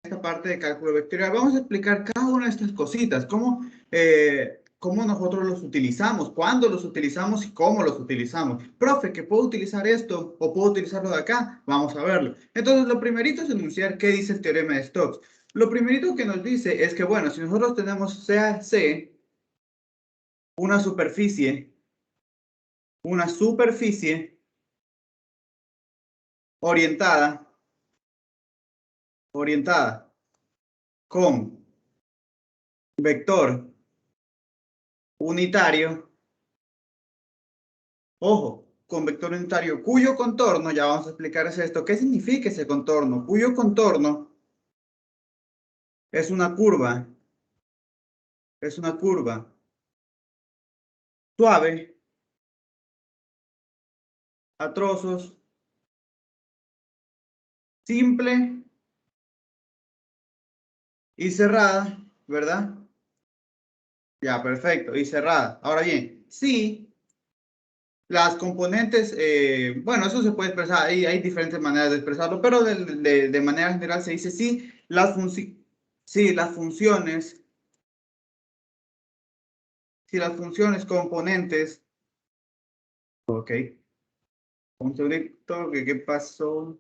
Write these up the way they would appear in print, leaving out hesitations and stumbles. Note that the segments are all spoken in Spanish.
esta parte de cálculo vectorial, vamos a explicar cada una de estas cositas, cómo nosotros los utilizamos, cuándo los utilizamos y cómo los utilizamos. Profe, ¿que puedo utilizar esto o puedo utilizarlo de acá? Vamos a verlo. Entonces, lo primerito es enunciar qué dice el teorema de Stokes. Lo primerito que nos dice es que, bueno, si nosotros tenemos CAC, una superficie orientada con vector unitario, ojo, con vector unitario cuyo contorno, ya vamos a explicar esto, ¿qué significa ese contorno? Cuyo contorno es una curva suave a trozos, simple y cerrada, ¿verdad? Ya, perfecto, y cerrada. Ahora bien, si las componentes, bueno, eso se puede expresar, hay diferentes maneras de expresarlo, pero de manera general se dice si las funciones componentes, ok, un segundito, ¿qué pasó?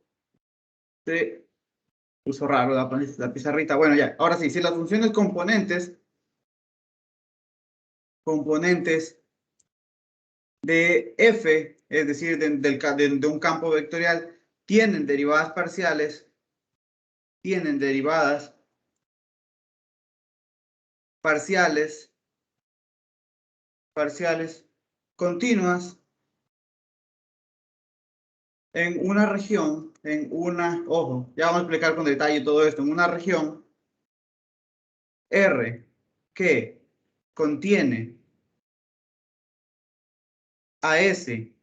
Se puso raro la pizarrita, bueno, ya, ahora sí, si las funciones componentes de f, es decir, de un campo vectorial, tienen derivadas parciales, continuas en una región, ojo, ya vamos a explicar con detalle todo esto, en una región R que contiene a S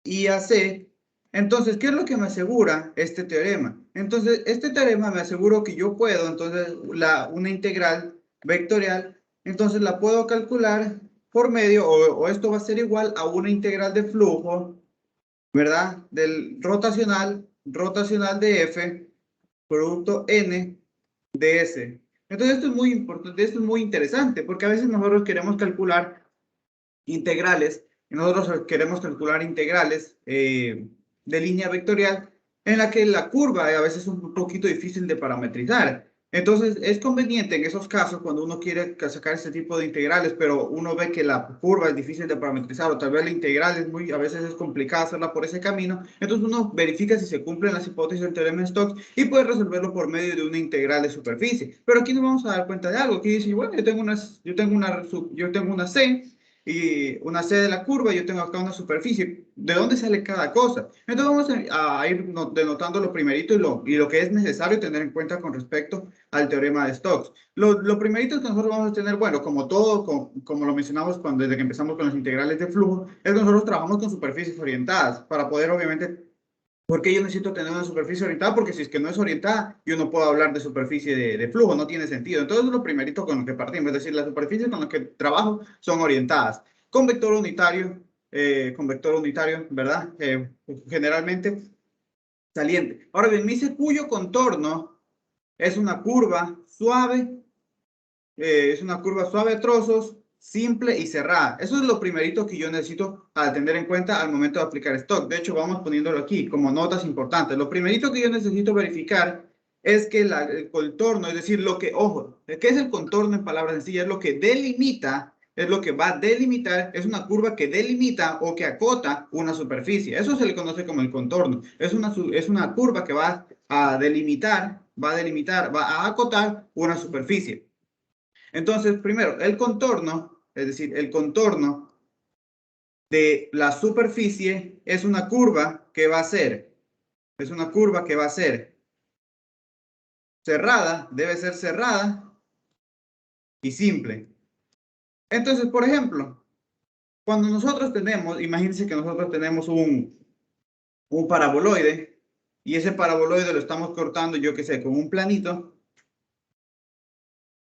y a C. Entonces, ¿qué es lo que me asegura este teorema? Entonces, este teorema me asegura que yo puedo, entonces, una integral vectorial, entonces la puedo calcular por medio, o esto va a ser igual a una integral de flujo, ¿verdad? Del rotacional de F, producto N de S. Entonces, esto es muy importante, esto es muy interesante, porque a veces nosotros queremos calcular integrales, y nosotros queremos calcular integrales de línea vectorial en la que la curva a veces es un poquito difícil de parametrizar. Entonces, es conveniente en esos casos cuando uno quiere sacar este tipo de integrales, pero uno ve que la curva es difícil de parametrizar o tal vez la integral es a veces es complicada hacerla por ese camino. Entonces, uno verifica si se cumplen las hipótesis del teorema de Stokes y puede resolverlo por medio de una integral de superficie. Pero aquí nos vamos a dar cuenta de algo. Aquí dice, bueno, yo tengo una C y una C de la curva, yo tengo acá una superficie. ¿De dónde sale cada cosa? Entonces vamos a ir denotando lo primerito y lo que es necesario tener en cuenta con respecto al teorema de Stokes. Lo primerito que nosotros vamos a tener, bueno, como todo, como lo mencionamos desde que empezamos con las integrales de flujo, es que nosotros trabajamos con superficies orientadas para poder, obviamente, ¿por qué yo necesito tener una superficie orientada? Porque si es que no es orientada, yo no puedo hablar de superficie de flujo, no tiene sentido. Entonces, lo primerito con lo que partimos, es decir, las superficies con las que trabajo son orientadas. Con vector unitario, ¿verdad? Generalmente saliente. Ahora bien, me dice cuyo contorno es una curva suave, a trozos, simple y cerrada. Eso es lo primerito que yo necesito tener en cuenta al momento de aplicar Stokes. De hecho, vamos poniéndolo aquí como notas importantes. Lo primerito que yo necesito verificar es que el contorno, es decir, ojo, ¿qué es el contorno en palabras sencillas? Es lo que delimita, es lo que va a delimitar, es una curva que delimita o que acota una superficie. Eso se le conoce como el contorno. Es una curva que va a delimitar, va a acotar una superficie. Entonces, primero, el contorno, es decir, el contorno de la superficie es una curva que va a ser cerrada, debe ser cerrada y simple. Entonces, por ejemplo, cuando nosotros imagínense que nosotros tenemos un paraboloide y ese paraboloide lo estamos cortando, yo qué sé, con un planito.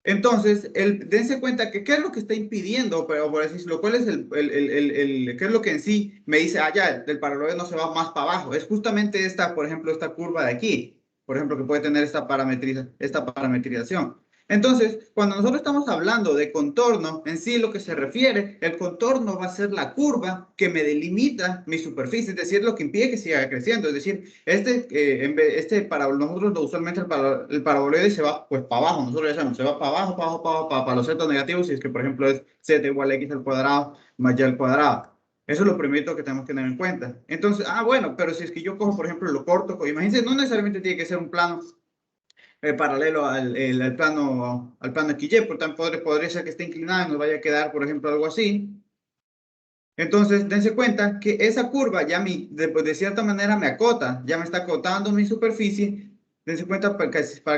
Entonces, dense cuenta que qué es lo que está impidiendo, pero por decirlo, cuál es qué es lo que en sí me dice, ya, el paralelo no se va más para abajo. Es justamente esta, por ejemplo, esta curva de aquí. por ejemplo, que puede tener esta parametrización. Entonces, cuando nosotros estamos hablando de contorno, en sí lo que se refiere, el contorno va a ser la curva que me delimita mi superficie, es decir, lo que impide que siga creciendo. Es decir, para nosotros usualmente el paraboloide se va pues para abajo, nosotros ya sabemos, se va para abajo, para los zetas negativos, si es que por ejemplo es z igual a x al cuadrado más y al cuadrado. Eso es lo primero que tenemos que tener en cuenta. Entonces, bueno, pero si es que yo cojo, por ejemplo, lo corto, imagínense, no necesariamente tiene que ser un plano paralelo al plano XY, por tanto podría ser que esté inclinado y nos vaya a quedar, por ejemplo, algo así. Entonces, dense cuenta que esa curva ya de cierta manera me acota, ya me está acotando mi superficie. Dense cuenta para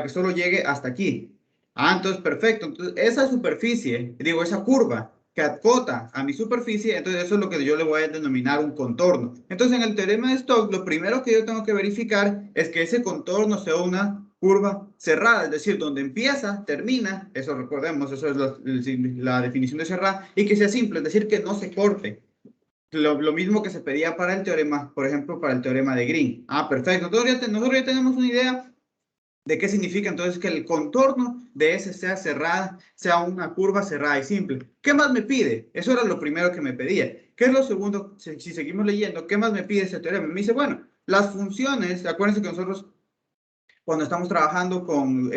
que solo llegue hasta aquí. Entonces, perfecto. Entonces, esa superficie, digo, esa curva que acota a mi superficie, entonces eso es lo que yo le voy a denominar un contorno. Entonces, en el teorema de Stokes, lo primero que yo tengo que verificar es que ese contorno sea una curva cerrada, es decir, donde empieza, termina, eso recordemos, eso es la definición de cerrada, y que sea simple, es decir, que no se corte. Lo mismo que se pedía para el teorema, por ejemplo, para el teorema de Green. Perfecto. Nosotros ya tenemos una idea de qué significa entonces que el contorno de ese sea cerrada, sea una curva cerrada y simple. ¿Qué más me pide? Eso era lo primero que me pedía. ¿Qué es lo segundo? Si seguimos leyendo, ¿qué más me pide ese teorema? Me dice, bueno, las funciones, acuérdense que nosotros cuando estamos trabajando con,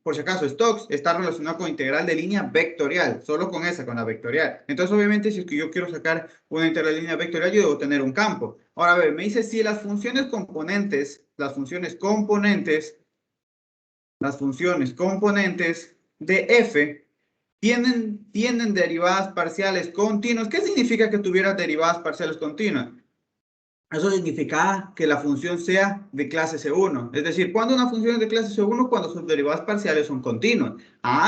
por si acaso, Stokes, está relacionado con integral de línea vectorial, solo con esa, con la vectorial. Entonces, obviamente, si es que yo quiero sacar una integral de línea vectorial, yo debo tener un campo. Ahora, a ver, me dice si las funciones componentes de f tienen derivadas parciales continuas. ¿Qué significa que tuviera derivadas parciales continuas? Eso significa que la función sea de clase C1. Es decir, ¿cuándo una función es de clase C1? Cuando sus derivadas parciales son continuas.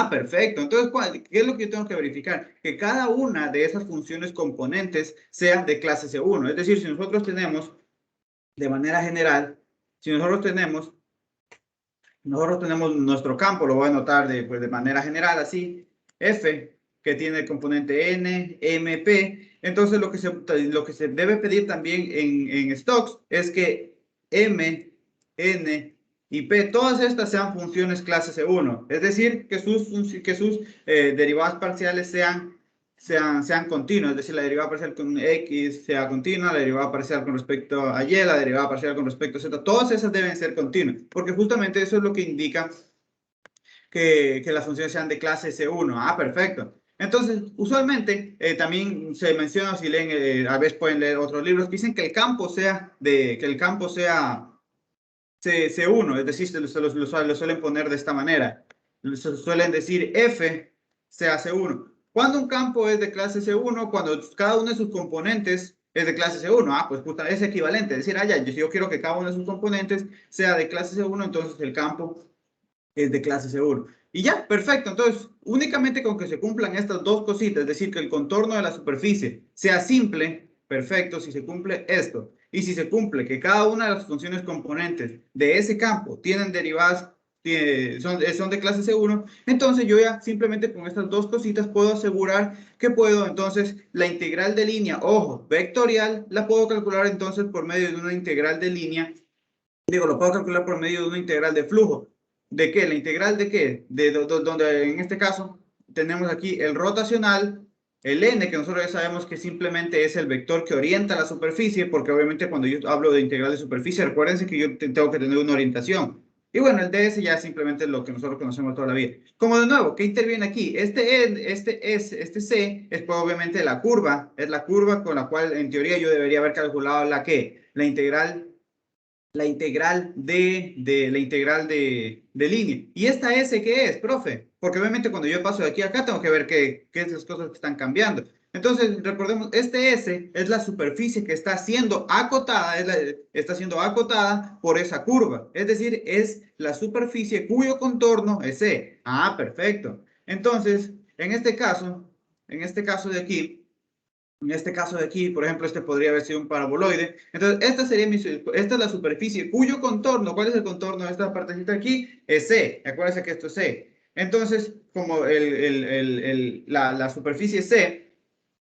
Perfecto. Entonces, ¿qué es lo que yo tengo que verificar? Que cada una de esas funciones componentes sea de clase C1. Es decir, si nosotros tenemos, de manera general, si nosotros tenemos nuestro campo, lo voy a anotar de manera general así, F, que tiene el componente N, M, P. Entonces, lo que se debe pedir también en Stokes es que M, N y P, todas estas sean funciones clase C1. Es decir, que sus derivadas parciales sean continuas, es decir, la derivada parcial con X sea continua, la derivada parcial con respecto a Y, la derivada parcial con respecto a Z, todas esas deben ser continuas, porque justamente eso es lo que indica que las funciones sean de clase C1. Perfecto. Entonces, usualmente también se menciona, si leen, a veces pueden leer otros libros, dicen que el campo sea C1, es decir, lo suelen poner de esta manera. Suelen decir F sea C1. ¿Cuándo un campo es de clase C1? Cuando cada uno de sus componentes es de clase C1. Pues puta, es equivalente. Es decir, si yo quiero que cada uno de sus componentes sea de clase C1, entonces el campo es de clase C1. Y ya, perfecto. Entonces, únicamente con que se cumplan estas dos cositas, es decir, que el contorno de la superficie sea simple, perfecto, si se cumple esto. Y si se cumple que cada una de las funciones componentes de ese campo tienen derivadas, son de clase C1, entonces yo ya simplemente con estas dos cositas puedo asegurar que puedo, entonces, la integral de línea, ojo, vectorial, la puedo calcular entonces por medio de una integral de línea, lo puedo calcular por medio de una integral de flujo. ¿De qué? ¿La integral de qué? Donde en este caso tenemos aquí el rotacional, el n, que nosotros ya sabemos que simplemente es el vector que orienta la superficie, porque obviamente cuando yo hablo de integral de superficie, recuérdense que yo tengo que tener una orientación. Y bueno, el ds ya simplemente es lo que nosotros conocemos toda la vida. Como de nuevo, ¿qué interviene aquí? Este c es pues, obviamente la curva, es la curva con la cual en teoría yo debería haber calculado la integral de línea. ¿Y esta S qué es, profe? Porque obviamente cuando yo paso de aquí a acá tengo que ver qué esas cosas que están cambiando. Entonces, recordemos, este S es la superficie que está siendo acotada, está siendo acotada por esa curva. Es decir, es la superficie cuyo contorno es C. Perfecto. Entonces, en este caso de aquí, por ejemplo, este podría haber sido un paraboloide. Entonces, esta es la superficie cuyo contorno, ¿cuál es el contorno de esta partecita aquí? Es C. Acuérdense que esto es C. Entonces, como la superficie C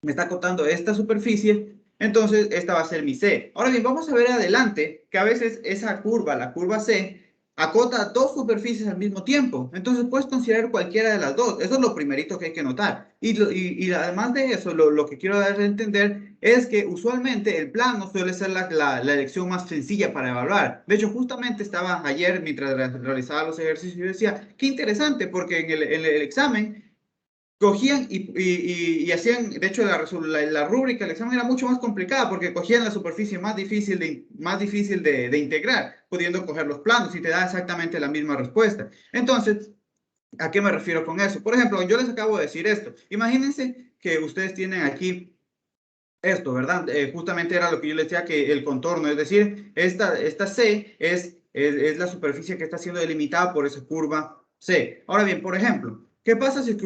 me está acotando esta superficie, entonces esta va a ser mi C. Ahora bien, vamos a ver adelante que a veces esa curva, la curva C, acota dos superficies al mismo tiempo. Entonces puedes considerar cualquiera de las dos. Eso es lo primerito que hay que notar. Y además de eso, lo que quiero dar a entender es que usualmente el plano suele ser la elección más sencilla para evaluar. De hecho, justamente estaba ayer, mientras realizaba los ejercicios, yo decía, qué interesante, porque en el examen cogían y hacían, de hecho, la rúbrica del examen era mucho más complicada porque cogían la superficie más difícil de integrar, pudiendo coger los planos y te da exactamente la misma respuesta. Entonces, ¿a qué me refiero con eso? Por ejemplo, yo les acabo de decir esto. Imagínense que ustedes tienen aquí esto, ¿verdad? Justamente era lo que yo les decía, que el contorno, es decir, esta C es la superficie que está siendo delimitada por esa curva C. Ahora bien, por ejemplo, ¿qué pasa si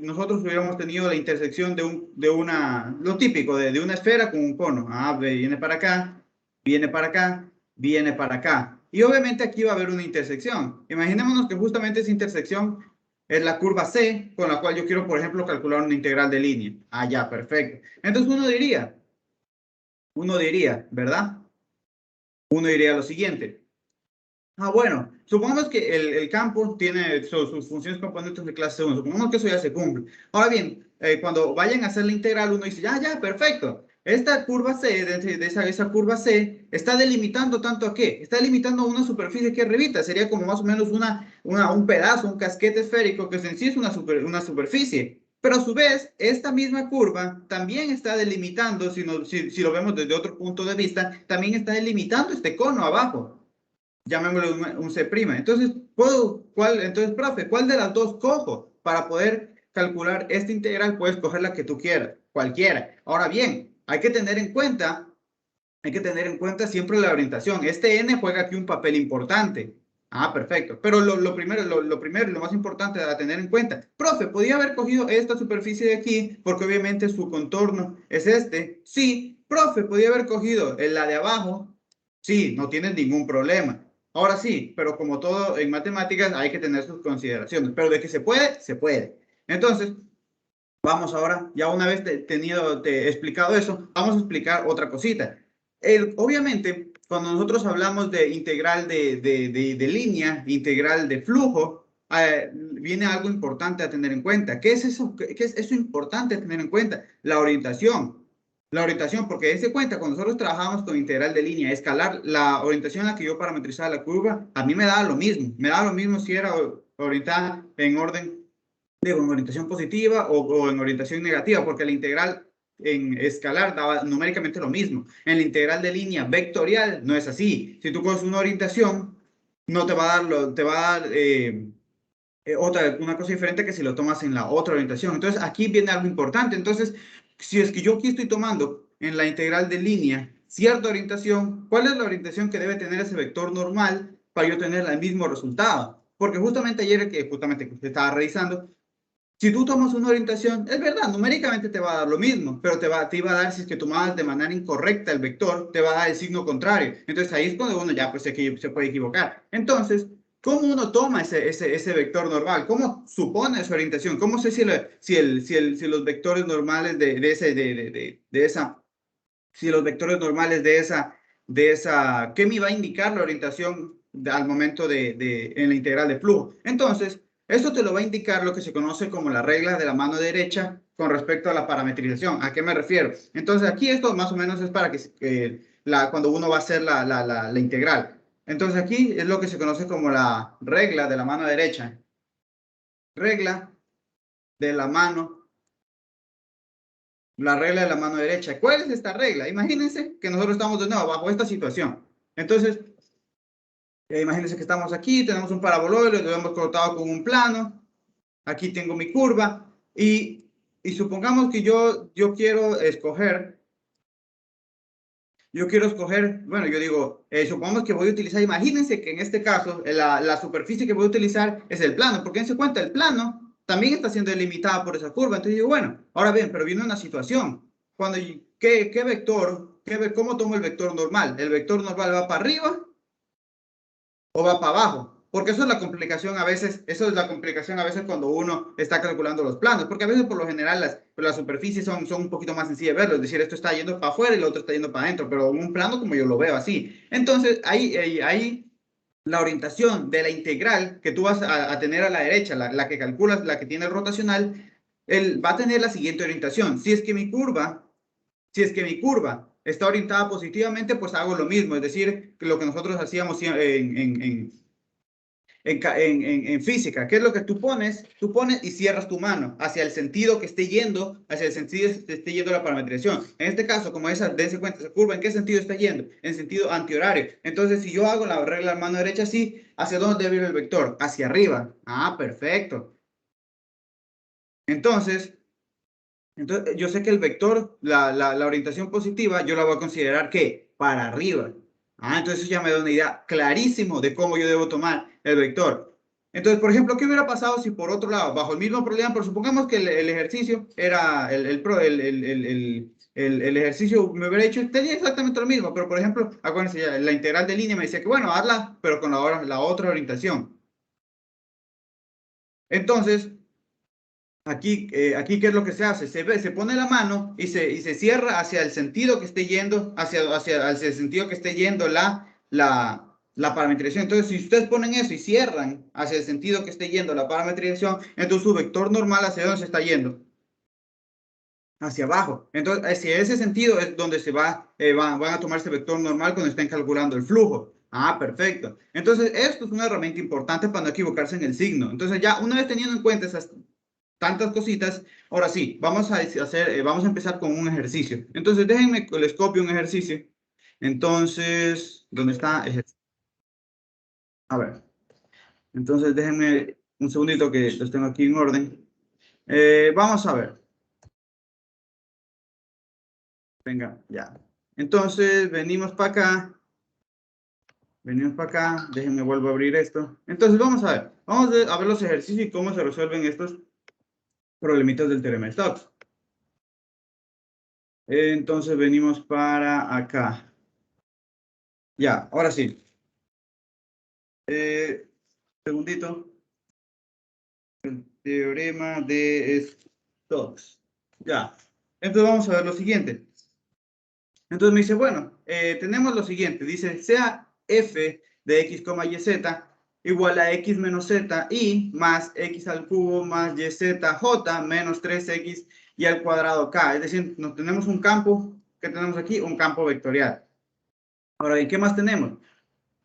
nosotros hubiéramos tenido la intersección lo típico, de una esfera con un cono? Ah, viene para acá, viene para acá, viene para acá. Y obviamente aquí va a haber una intersección. Imaginémonos que justamente esa intersección es la curva C, con la cual yo quiero, por ejemplo, calcular una integral de línea. Ah, ya, perfecto. Entonces uno diría, ¿verdad? Uno diría lo siguiente. Ah, bueno, supongamos que el campo tiene sus funciones componentes de clase 1. Supongamos que eso ya se cumple. Ahora bien, cuando vayan a hacer la integral, uno dice, ya, perfecto. Esta curva C, de esa curva C, está delimitando tanto a qué? Está delimitando una superficie que arribita. Sería como más o menos un pedazo, un casquete esférico, que en sí es una superficie. Pero a su vez, esta misma curva también está delimitando, si lo vemos desde otro punto de vista, también está delimitando este cono abajo. Llamémoslo un C'. Entonces, entonces, profe, ¿cuál de las dos cojo? Para poder calcular esta integral, puedes coger la que tú quieras, cualquiera. Ahora bien, hay que tener en cuenta siempre la orientación. Este N juega aquí un papel importante. Ah, perfecto. Pero lo primero y lo más importante a tener en cuenta, profe, podía haber cogido esta superficie de aquí, porque obviamente su contorno es este. Sí, profe, podía haber cogido la de abajo. Sí, no tienes ningún problema. Ahora sí, pero como todo en matemáticas hay que tener sus consideraciones. Pero de que se puede, se puede. Entonces, vamos ahora, ya una vez explicado eso, vamos a explicar otra cosita. Obviamente, cuando nosotros hablamos de integral de línea, integral de flujo, viene algo importante a tener en cuenta. ¿Qué es eso? ¿Qué es eso importante a tener en cuenta? La orientación. La orientación, porque dése cuenta, cuando nosotros trabajamos con integral de línea, escalar, la orientación en la que yo parametrizaba la curva, a mí me daba lo mismo. Me daba lo mismo si era orientada en orden en orientación positiva o en orientación negativa, porque la integral en escalar daba numéricamente lo mismo. En la integral de línea vectorial no es así. Si tú coges una orientación, no te va a dar, te va a dar una cosa diferente que si lo tomas en la otra orientación. Entonces, aquí viene algo importante. Entonces, si es que yo aquí estoy tomando en la integral de línea cierta orientación, ¿cuál es la orientación que debe tener ese vector normal para yo tener el mismo resultado? Porque justamente ayer que usted estaba revisando, si tú tomas una orientación, es verdad, numéricamente te va a dar lo mismo, pero te iba a dar, si es que tomabas de manera incorrecta el vector, te va a dar el signo contrario. Entonces ahí es cuando uno ya pues, se puede equivocar. Entonces, ¿cómo uno toma ese vector normal? ¿Cómo supone su orientación? ¿Cómo sé si los vectores normales si los vectores normales ¿qué me va a indicar la orientación al momento en la integral de flujo? Entonces, esto te lo va a indicar lo que se conoce como la regla de la mano derecha con respecto a la parametrización. ¿A qué me refiero? Entonces, aquí esto más o menos es para cuando uno va a hacer la integral. Entonces, aquí es lo que se conoce como la regla de la mano derecha. Regla de la mano La regla de la mano derecha. ¿Cuál es esta regla? Imagínense que nosotros estamos de nuevo bajo esta situación. Entonces, imagínense que estamos aquí, tenemos un paraboloide, lo hemos cortado con un plano. Aquí tengo mi curva y supongamos que yo quiero escoger, bueno, yo digo, supongamos que voy a utilizar, imagínense que en este caso la superficie que voy a utilizar es el plano, porque dense cuenta, el plano también está siendo delimitada por esa curva. Entonces digo, bueno, ahora bien, pero viene una situación. ¿Qué vector, cómo tomo el vector normal? ¿El vector normal va para arriba o va para abajo? Porque eso es la complicación a veces, cuando uno está calculando los planos, porque a veces por lo general las superficies son un poquito más sencillas de verlo, es decir, esto está yendo para afuera y el otro está yendo para adentro, pero en un plano como yo lo veo así. Entonces, ahí la orientación de la integral que tú vas a tener a la derecha, la que calculas, la que tiene el rotacional, él va a tener la siguiente orientación. Si es que mi curva está orientada positivamente, pues hago lo mismo, es decir, lo que nosotros hacíamos en física. ¿Qué es lo que tú pones? Tú pones y cierras tu mano hacia el sentido que esté yendo, hacia el sentido que esté yendo la parametrización. En este caso, como dense cuenta, esa curva, ¿en qué sentido está yendo? En sentido antihorario. Entonces, si yo hago la regla de la mano derecha así, ¿hacia dónde debe ir el vector? Hacia arriba. Ah, perfecto. Entonces, yo sé que el vector, la orientación positiva, yo la voy a considerar que para arriba. Ah, entonces eso ya me da una idea clarísimo de cómo yo debo tomar el vector. Entonces, por ejemplo, ¿qué hubiera pasado si por otro lado, bajo el mismo problema, pero supongamos que el ejercicio era, el ejercicio me hubiera hecho, tenía exactamente lo mismo, pero por ejemplo, acuérdense, la integral de línea me decía que, bueno, hazla, pero con la otra orientación. Entonces, aquí, ¿qué es lo que se hace? Se pone la mano y se cierra hacia el sentido que esté yendo, hacia el sentido que esté yendo la parametrización. Entonces, si ustedes ponen eso y cierran hacia el sentido que esté yendo la parametrización, entonces su vector normal, ¿hacia dónde se está yendo? Hacia abajo. Entonces, hacia ese sentido es donde van a tomar ese vector normal cuando estén calculando el flujo. Ah, perfecto. Entonces, esto es una herramienta importante para no equivocarse en el signo. Entonces, ya una vez teniendo en cuenta esas tantas cositas. Ahora sí, vamos a empezar con un ejercicio. Entonces, déjenme que les copio un ejercicio. Entonces, ¿dónde está? A ver. Entonces, déjenme un segundito que los tengo aquí en orden. Vamos a ver. Venga, ya. Entonces, venimos para acá. Venimos para acá. Déjenme vuelvo a abrir esto. Entonces, vamos a ver. Vamos a ver los ejercicios y cómo se resuelven estos problemitas del teorema de Stokes. Entonces, venimos para acá. Ya, ahora sí. Segundito. El teorema de Stokes. Ya. Entonces vamos a ver lo siguiente. Entonces me dice, bueno, tenemos lo siguiente. Dice, sea f de x, y, z igual a x menos z y más x al cubo más y, z, j menos 3x y al cuadrado k. Es decir, nos tenemos un campo, ¿qué tenemos aquí? Un campo vectorial. Ahora bien, ¿qué más tenemos?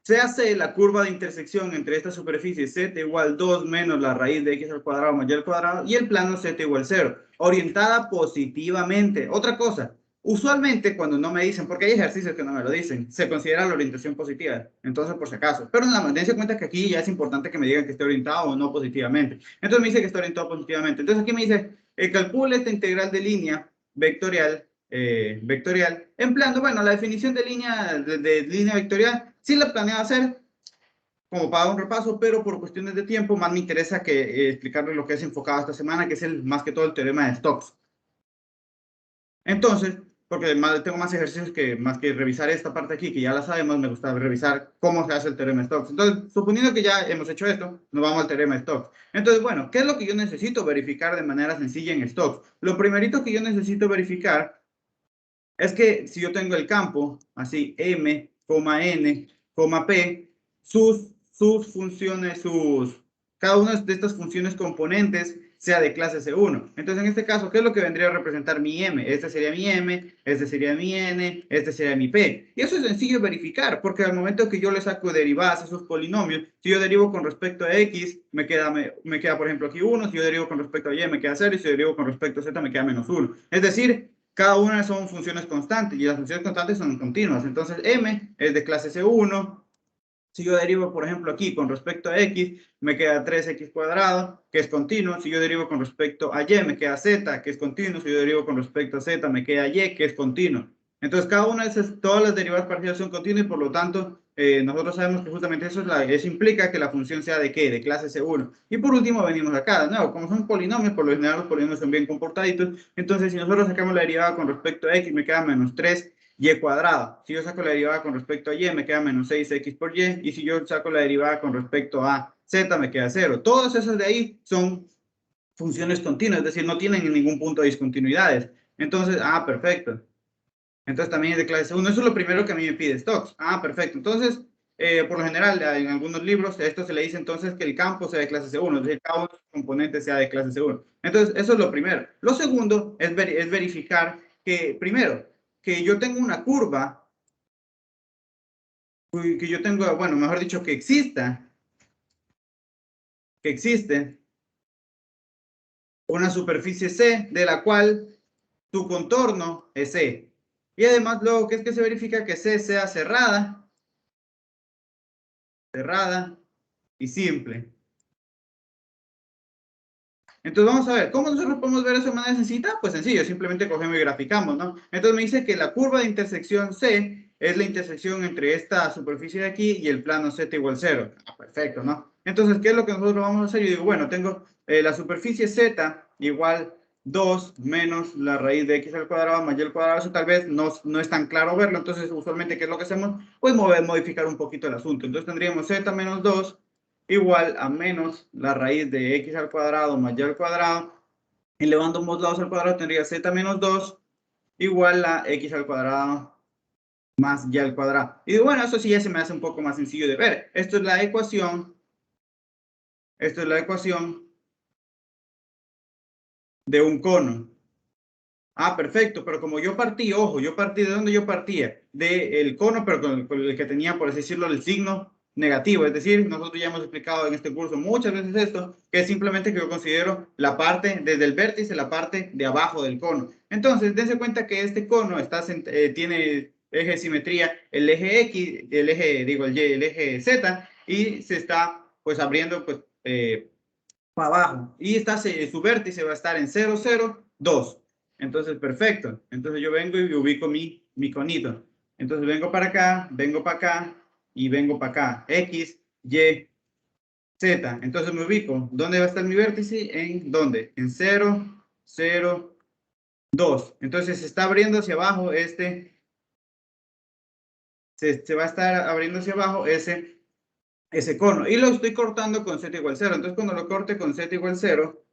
Se hace la curva de intersección entre esta superficie z igual 2 menos la raíz de x al cuadrado más y al cuadrado y el plano z igual 0, orientada positivamente. Otra cosa, usualmente cuando no me dicen, porque hay ejercicios que no me lo dicen, se considera la orientación positiva, entonces por si acaso. Pero en la dense cuenta que aquí ya es importante que me digan que esté orientado o no positivamente. Entonces me dice que está orientado positivamente. Entonces aquí me dice, calcule esta integral de línea vectorial empleando, bueno, la definición de línea vectorial, sí la planeaba hacer como para dar un repaso, pero por cuestiones de tiempo más me interesa que explicarles lo que es enfocado esta semana, que es más que todo el teorema de Stokes. Entonces, porque además tengo más ejercicios más que revisar esta parte aquí, que ya la sabemos, me gusta revisar cómo se hace el teorema de Stokes. Entonces, suponiendo que ya hemos hecho esto, nos vamos al teorema de Stokes. Entonces, bueno, ¿qué es lo que yo necesito verificar de manera sencilla en Stokes? Lo primerito que yo necesito verificar es que si yo tengo el campo, así, m, n, p, sus funciones, cada una de estas funciones componentes sea de clase C1. Entonces, en este caso, ¿qué es lo que vendría a representar mi m? Este sería mi m, este sería mi n, este sería mi p. Y eso es sencillo de verificar, porque al momento que yo le saco derivadas a esos polinomios, si yo derivo con respecto a x, me queda, por ejemplo, aquí 1, si yo derivo con respecto a y, me queda 0, y si yo derivo con respecto a z, me queda menos 1. Es decir, cada una son funciones constantes y las funciones constantes son continuas. Entonces, m es de clase C1. Si yo derivo, por ejemplo, aquí con respecto a x, me queda 3x cuadrado, que es continuo. Si yo derivo con respecto a y, me queda z, que es continuo. Si yo derivo con respecto a z, me queda y, que es continuo. Entonces, cada una de esas, todas las derivadas parciales son continuas y por lo tanto, nosotros sabemos que justamente eso implica que la función sea de ¿qué? De clase C1. Y por último, venimos acá, de nuevo, como son polinomios, por lo general los polinomios son bien comportaditos. Entonces, si nosotros sacamos la derivada con respecto a x, me queda menos 3 y cuadrado. Si yo saco la derivada con respecto a y, me queda menos 6x por y. Y si yo saco la derivada con respecto a z, me queda 0. Todas esas de ahí son funciones continuas, es decir, no tienen en ningún punto discontinuidades. Entonces, perfecto. Entonces también es de clase 1. Eso es lo primero que a mí me pide Stokes. Perfecto. Entonces, por lo general, en algunos libros, a esto se le dice entonces que el campo sea de clase C1, es decir, cada componente sea de clase C1. Entonces, eso es lo primero. Lo segundo es verificar que, primero, que yo tengo una curva, que yo tengo, bueno, mejor dicho, que existe una superficie C de la cual tu contorno es C. Y además, luego, ¿qué es que se verifica? Que C sea cerrada y simple. Entonces vamos a ver, ¿cómo nosotros podemos ver eso de manera sencilla? Pues sencillo, simplemente cogemos y graficamos, ¿no? Entonces me dice que la curva de intersección C es la intersección entre esta superficie de aquí y el plano Z igual 0. Ah, perfecto, ¿no? Entonces, ¿qué es lo que nosotros vamos a hacer? Yo digo, bueno, tengo la superficie Z igual 2 menos la raíz de x al cuadrado más y al cuadrado. Eso tal vez no es tan claro verlo, entonces usualmente, ¿qué es lo que hacemos? Pues modificar un poquito el asunto. Entonces tendríamos Z menos 2 igual a menos la raíz de x al cuadrado más y al cuadrado, elevando ambos lados al cuadrado tendría z menos 2 igual a x al cuadrado más y al cuadrado. Y bueno, eso sí ya se me hace un poco más sencillo de ver. Esto es la ecuación de un cono. Ah, perfecto, pero como yo partí, ojo, yo partí, ¿de dónde yo partía? Del cono, pero con el que tenía, por así decirlo, el signo negativo. Es decir, nosotros ya hemos explicado en este curso muchas veces esto, que es simplemente que yo considero la parte, desde el vértice, la parte de abajo del cono. Entonces, dense cuenta que este cono tiene eje de simetría, el eje X, el eje, digo, el Y, el eje Z, y se está, pues, abriendo, pues, para abajo. Y su vértice va a estar en 0, 0, 2. Entonces, perfecto. Entonces yo vengo y ubico mi conito. Entonces vengo para acá y vengo para acá. X, Y, Z. Entonces me ubico. ¿Dónde va a estar mi vértice? ¿En dónde? En 0, 0, 2. Entonces se está abriendo hacia abajo se va a estar abriendo hacia abajo ese cono. Y lo estoy cortando con Z igual 0. Entonces cuando lo corte con Z igual 0,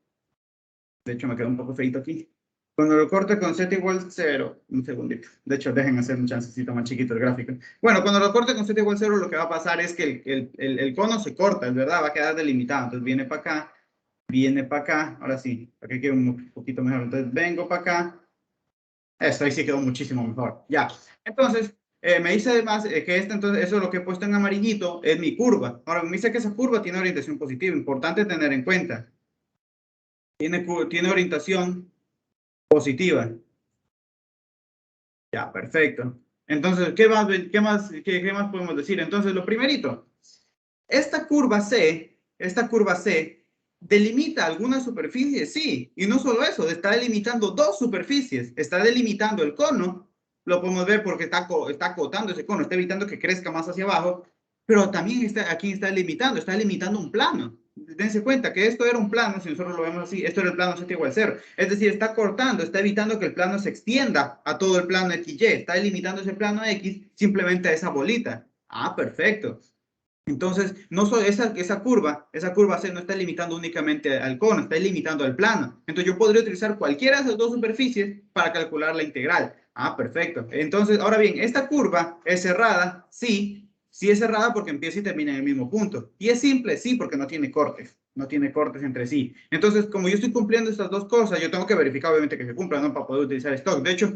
de hecho me queda un poco feito aquí. Cuando lo corte con Z igual 0, un segundito. De hecho, dejen hacer un chancecito más chiquito el gráfico. Bueno, cuando lo corte con Z igual 0, lo que va a pasar es que el cono se corta, es verdad, va a quedar delimitado. Entonces viene para acá, viene para acá. Ahora sí, para que quede un poquito mejor. Entonces vengo para acá. Esto ahí sí quedó muchísimo mejor. Ya. Entonces, me dice además que entonces, eso lo que he puesto en amarillito es mi curva. Ahora, me dice que esa curva tiene orientación positiva. Importante tener en cuenta. Tiene orientación positiva. Ya, perfecto. Entonces, ¿qué más podemos decir? Entonces, lo primerito, esta curva C, ¿delimita alguna superficie? Sí, y no solo eso, está delimitando dos superficies. Está delimitando el cono, lo podemos ver porque está acotando ese cono, está evitando que crezca más hacia abajo, pero también aquí está limitando un plano. Dense cuenta que esto era un plano, si nosotros lo vemos así, esto era el plano Z igual 0. Es decir, está cortando, está evitando que el plano se extienda a todo el plano XY. Está delimitando ese plano X simplemente a esa bolita. Ah, perfecto. Entonces, no solo esa curva C no está limitando únicamente al cono, está limitando al plano. Entonces, yo podría utilizar cualquiera de esas dos superficies para calcular la integral. Ah, perfecto. Entonces, ahora bien, ¿esta curva es cerrada? Sí, sí es cerrada porque empieza y termina en el mismo punto. ¿Y es simple? Sí, porque no tiene cortes. No tiene cortes entre sí. Entonces, como yo estoy cumpliendo estas dos cosas, yo tengo que verificar obviamente que se cumplan, ¿no? Para poder utilizar stock. De hecho,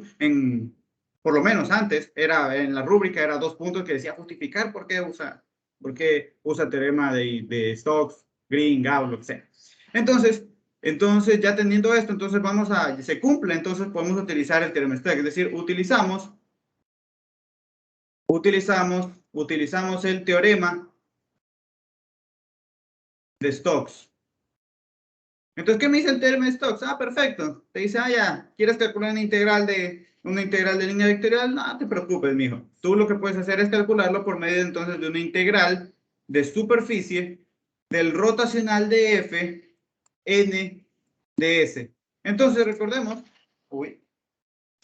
por lo menos antes, en la rúbrica era 2 puntos que decía justificar por qué usa teorema de Stokes, Green, Gauss, lo que sea. Entonces, ya teniendo esto, entonces se cumple, entonces podemos utilizar el teorema de Stokes, es decir, utilizamos el teorema de Stokes. Entonces, ¿qué me dice el teorema de Stokes? Ah, perfecto. Te dice, ya, ¿quieres calcular una integral de línea vectorial? No te preocupes, mijo. Tú lo que puedes hacer es calcularlo por medio entonces de una integral de superficie del rotacional de F n de S. Entonces, recordemos,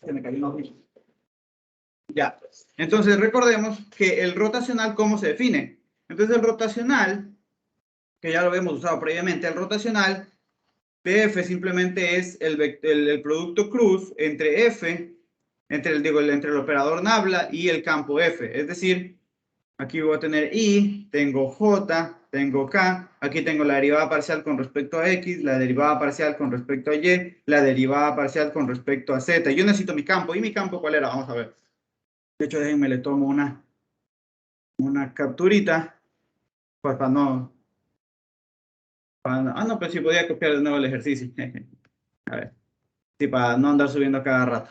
se me cayó una hojilla. Ya, entonces recordemos que el rotacional, ¿cómo se define? Entonces, el rotacional, que ya lo hemos usado previamente, el rotacional F simplemente es el producto cruz entre F, entre el operador nabla y el campo F. Es decir, Aquí voy a tener I, tengo J, tengo K. Aquí tengo la derivada parcial con respecto a X, la derivada parcial con respecto a Y, la derivada parcial con respecto a Z. Yo necesito mi campo. ¿Y mi campo cuál era? Vamos a ver. De hecho, déjenme, le tomo una capturita. Pues para no... no, pues sí, podía copiar de nuevo el ejercicio. A ver. Sí, para no andar subiendo a cada rato.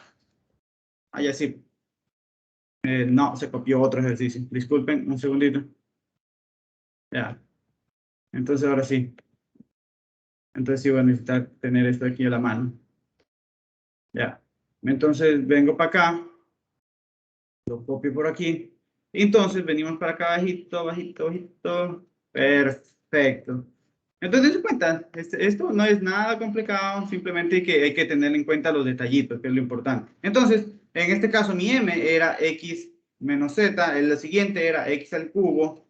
Ah, ya sí. No, se copió otro ejercicio. Disculpen, un segundito. Ya. Entonces, ahora sí. Entonces sí voy a necesitar tener esto aquí a la mano. Ya. Entonces vengo para acá. Lo copio por aquí. Entonces venimos para acá bajito, bajito, bajito. Perfecto. Entonces, dense cuenta, esto no es nada complicado, simplemente hay que tener en cuenta los detallitos, que es lo importante. Entonces, en este caso, mi m era x menos z, el siguiente era x al cubo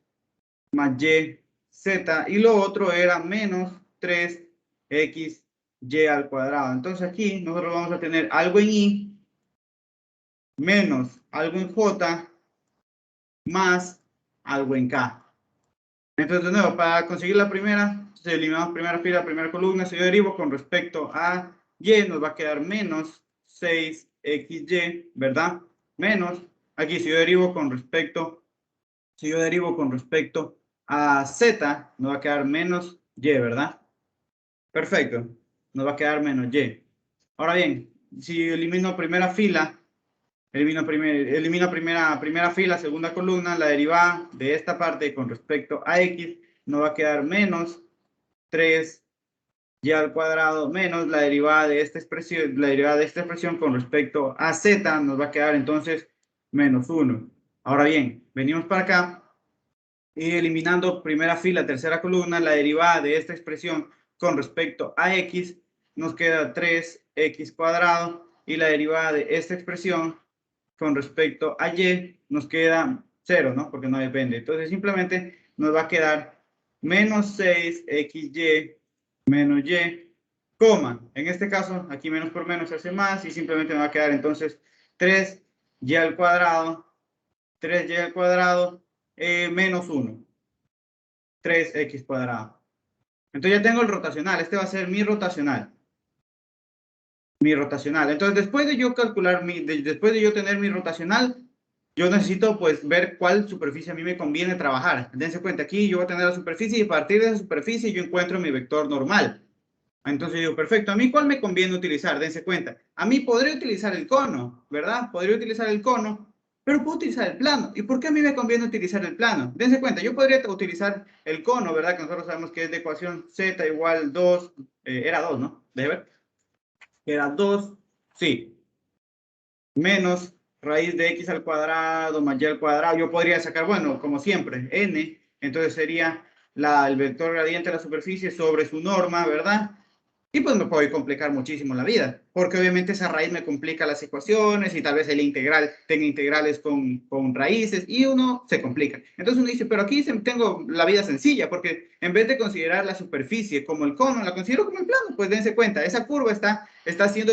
más y z, y lo otro era menos 3x y al cuadrado. Entonces, aquí nosotros vamos a tener algo en y menos algo en j más algo en k. Entonces, de nuevo, para conseguir la primera, si eliminamos primera fila, primera columna, si yo derivo con respecto a y, nos va a quedar menos 6xy, ¿verdad? Menos, aquí si yo derivo con respecto a z, nos va a quedar menos y, ¿verdad? Perfecto, nos va a quedar menos y. Ahora bien, si elimino primera fila, elimino primera fila, segunda columna, la derivada de esta parte con respecto a x nos va a quedar menos 3y al cuadrado menos la derivada de esta expresión con respecto a z nos va a quedar entonces menos 1. Ahora bien, venimos para acá y eliminando primera fila, tercera columna, la derivada de esta expresión con respecto a x nos queda 3x cuadrado y la derivada de esta expresión con respecto a y nos queda 0, ¿no? Porque no depende. Entonces simplemente nos va a quedar menos 6xy menos y, coma. En este caso, aquí menos por menos se hace más y simplemente me va a quedar entonces 3y al cuadrado, 3y al cuadrado menos 1, 3x cuadrado. Entonces ya tengo el rotacional. Este va a ser mi rotacional. Mi rotacional. Entonces, después de yo calcular después de yo tener mi rotacional, yo necesito pues ver cuál superficie a mí me conviene trabajar. Dense cuenta, aquí yo voy a tener la superficie y a partir de esa superficie yo encuentro mi vector normal. Entonces digo, perfecto, ¿a mí cuál me conviene utilizar? Dense cuenta. A mí podría utilizar el cono, ¿verdad? Podría utilizar el cono, pero puedo utilizar el plano. ¿Y por qué a mí me conviene utilizar el plano? Dense cuenta, yo podría utilizar el cono, ¿verdad? Que nosotros sabemos que es de ecuación z igual 2, era 2, ¿no? Deje ver. Era 2, sí, menos raíz de x al cuadrado más y al cuadrado. Yo podría sacar, bueno, como siempre, n, entonces sería el vector gradiente de la superficie sobre su norma, ¿verdad? Y pues me puede complicar muchísimo la vida, porque obviamente esa raíz me complica las ecuaciones y tal vez el integral tenga integrales con raíces y uno se complica. Entonces uno dice, pero aquí tengo la vida sencilla, porque en vez de considerar la superficie como el cono, la considero como el plano. Pues dense cuenta, esa curva está haciendo,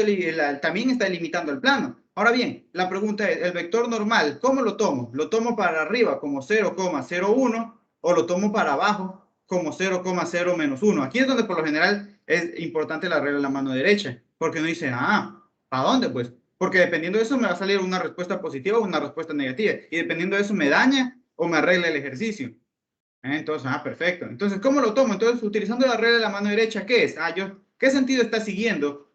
también está limitando el plano. Ahora bien, la pregunta es, el vector normal, ¿cómo lo tomo? ¿Lo tomo para arriba como 0,01 o lo tomo para abajo como 0,0 menos 1? Aquí es donde por lo general es importante la regla de la mano derecha, porque uno dice, ¿a dónde pues? Porque dependiendo de eso me va a salir una respuesta positiva o una respuesta negativa, y dependiendo de eso me daña o me arregla el ejercicio. Entonces, perfecto. Entonces, ¿cómo lo tomo? Entonces, utilizando la regla de la mano derecha, ¿qué es? ¿Qué sentido está siguiendo?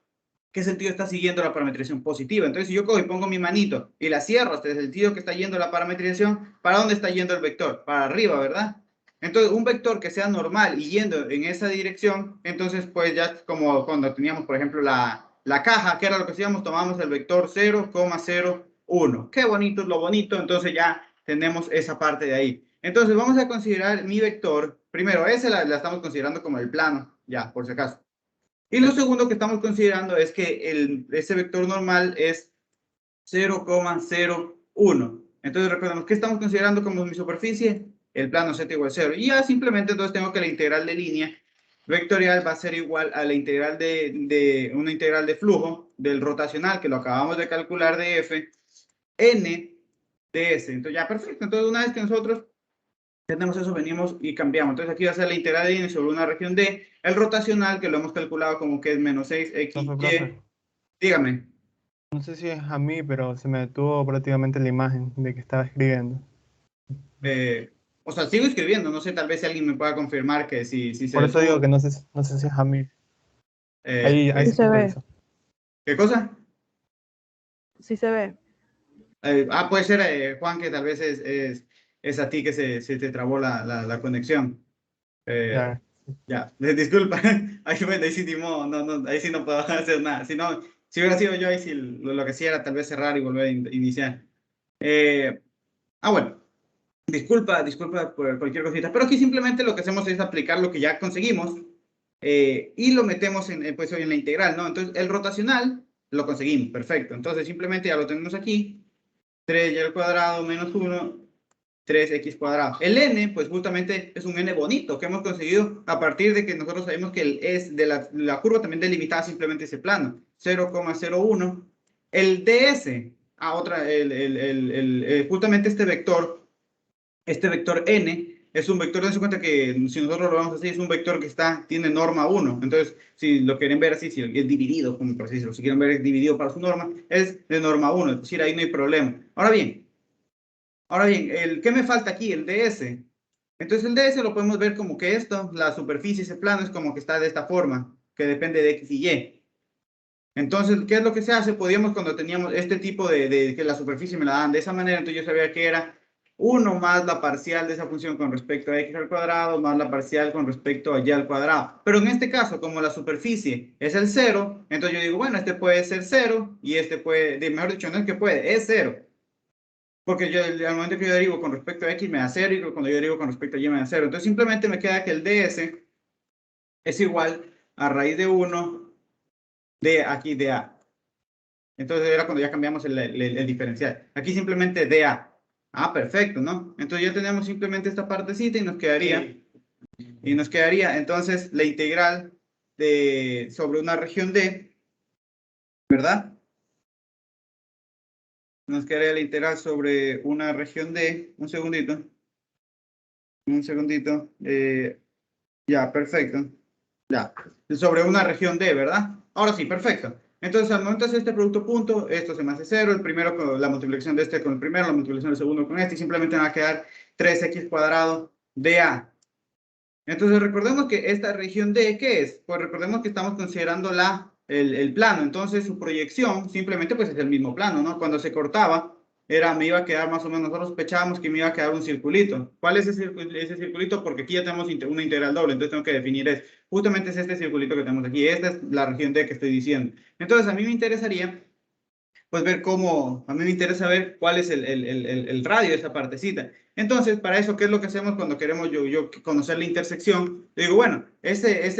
¿Qué sentido está siguiendo la parametrización positiva? Entonces, si yo cojo y pongo mi manito y la cierro hasta el sentido que está yendo la parametrización, ¿para dónde está yendo el vector? Para arriba, ¿verdad? Entonces, un vector que sea normal y yendo en esa dirección, entonces, pues ya como cuando teníamos, por ejemplo, la caja, que era lo que hacíamos, tomamos el vector 0,01. Qué bonito es lo bonito, entonces ya tenemos esa parte de ahí. Entonces, vamos a considerar mi vector. Primero, ese la estamos considerando como el plano, ya, por si acaso. Y lo segundo que estamos considerando es que ese vector normal es 0,01. Entonces, recordemos, ¿qué estamos considerando como mi superficie? El plano z igual a 0. Y ya simplemente entonces tengo que la integral de línea vectorial va a ser igual a la integral una integral de flujo del rotacional, que lo acabamos de calcular de f, n de s. Entonces, ya perfecto. Entonces, una vez que nosotros Tenemos eso, venimos y cambiamos. Entonces aquí va a ser la integral de n sobre una región D. El rotacional, que lo hemos calculado como que es menos 6xy. Profe. Dígame. No sé si es a mí, pero se me detuvo prácticamente la imagen de que estaba escribiendo. O sea, sigo escribiendo. No sé, tal vez si alguien me pueda confirmar que si se Por eso digo detuvo. que no sé si es a mí. Ahí Sí se se ve, puntualizó. ¿Qué cosa? sí se ve. Puede ser, Juan, que tal vez es a ti que se te trabó la conexión. Ya. Ya, disculpa. Ahí, bueno, ahí sí, ahí sí no puedo hacer nada. Si hubiera sido yo, ahí sí lo que sí era tal vez cerrar y volver a iniciar. Bueno, disculpa por cualquier cosita. Pero aquí simplemente lo que hacemos es aplicar lo que ya conseguimos y lo metemos pues, en la integral, ¿no? Entonces, el rotacional lo conseguimos, perfecto. Entonces, simplemente ya lo tenemos aquí. 3y al cuadrado menos 1, 3x cuadrado. El n, pues justamente es un n bonito que hemos conseguido a partir de que nosotros sabemos que el s de la curva también delimitaba simplemente ese plano, 0,01. El ds, justamente este vector n, es un vector, dense cuenta que si nosotros lo vamos a hacer, es un vector que tiene norma 1. Entonces, si lo quieren ver así, si es dividido, como por decirlo, si quieren ver dividido para su norma, es de norma 1, es decir, ahí no hay problema. Ahora bien, ¿qué me falta aquí? El ds. Entonces el ds lo podemos ver como que la superficie, ese plano es como que está de esta forma, que depende de x y y. Entonces, ¿qué es lo que se hace? Podíamos cuando teníamos este tipo que la superficie me la dan de esa manera, entonces yo sabía que era 1 más la parcial de esa función con respecto a x al cuadrado, más la parcial con respecto a y al cuadrado. Pero en este caso, como la superficie es el 0, entonces yo digo, bueno, este puede ser 0 y este puede, mejor dicho, no es que puede, es 0. Porque yo, al momento que yo derivo con respecto a x me da 0 y cuando yo derivo con respecto a y me da 0. Entonces simplemente me queda que el ds es igual a raíz de 1 de aquí de a. Entonces era cuando ya cambiamos el diferencial. Aquí simplemente dA. Perfecto, ¿no? Entonces ya tenemos simplemente esta partecita y nos quedaría, entonces la integral sobre una región D, ¿verdad? Nos quedaría la integral sobre una región D. Un segundito. Ya, perfecto. Ya, sobre una región D, ¿verdad? Ahora sí, perfecto. Entonces, al momento de hacer este producto punto, esto se me hace 0, el primero con la multiplicación de este con el primero, la multiplicación del segundo con este, y simplemente me va a quedar 3x cuadrado dA. Entonces, recordemos que esta región D, ¿qué es? Pues recordemos que estamos considerando el plano, entonces su proyección simplemente pues es el mismo plano, ¿no? Cuando se cortaba, me iba a quedar más o menos, nosotros sospechábamos que me iba a quedar un circulito. ¿Cuál es ese circulito? Porque aquí ya tenemos una integral doble, entonces tengo que definir justamente es este circulito que tenemos aquí, esta es la región D que estoy diciendo. Entonces, a mí me interesaría pues ver a mí me interesa ver cuál es el radio de esa partecita. Entonces, para eso, ¿qué es lo que hacemos cuando queremos yo conocer la intersección? Yo digo, bueno, este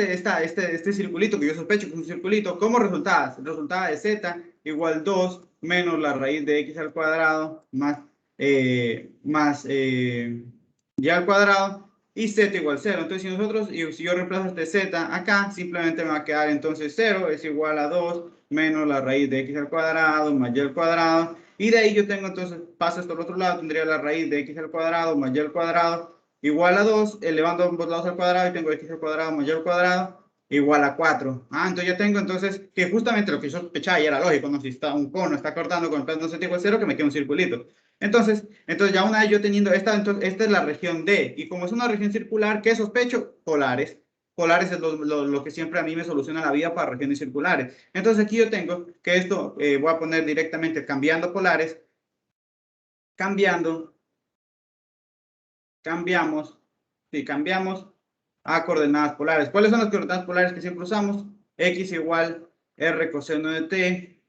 circulito que yo sospecho que es un circulito, ¿cómo resultaba? Resultaba de z igual 2 menos la raíz de x al cuadrado más y al cuadrado y z igual 0. Entonces, si yo reemplazo este z acá, simplemente me va a quedar entonces 0 es igual a 2 menos la raíz de x al cuadrado más y al cuadrado. Y de ahí yo tengo entonces, paso esto al otro lado, tendría la raíz de x al cuadrado más y al cuadrado igual a 2, elevando ambos lados al cuadrado y tengo x al cuadrado más y al cuadrado igual a 4. Entonces ya tengo entonces que justamente lo que yo sospechaba y era lógico, ¿no? Si está un cono, está cortando con el plano z igual 0, que me queda un circulito. Entonces ya una vez yo teniendo entonces esta es la región D, y como es una región circular, ¿qué sospecho? Polares. Polares es lo que siempre a mí me soluciona la vida para regiones circulares. Entonces aquí yo tengo que esto, voy a poner directamente cambiando polares, cambiamos a coordenadas polares. ¿Cuáles son las coordenadas polares que siempre usamos? X igual R coseno de T,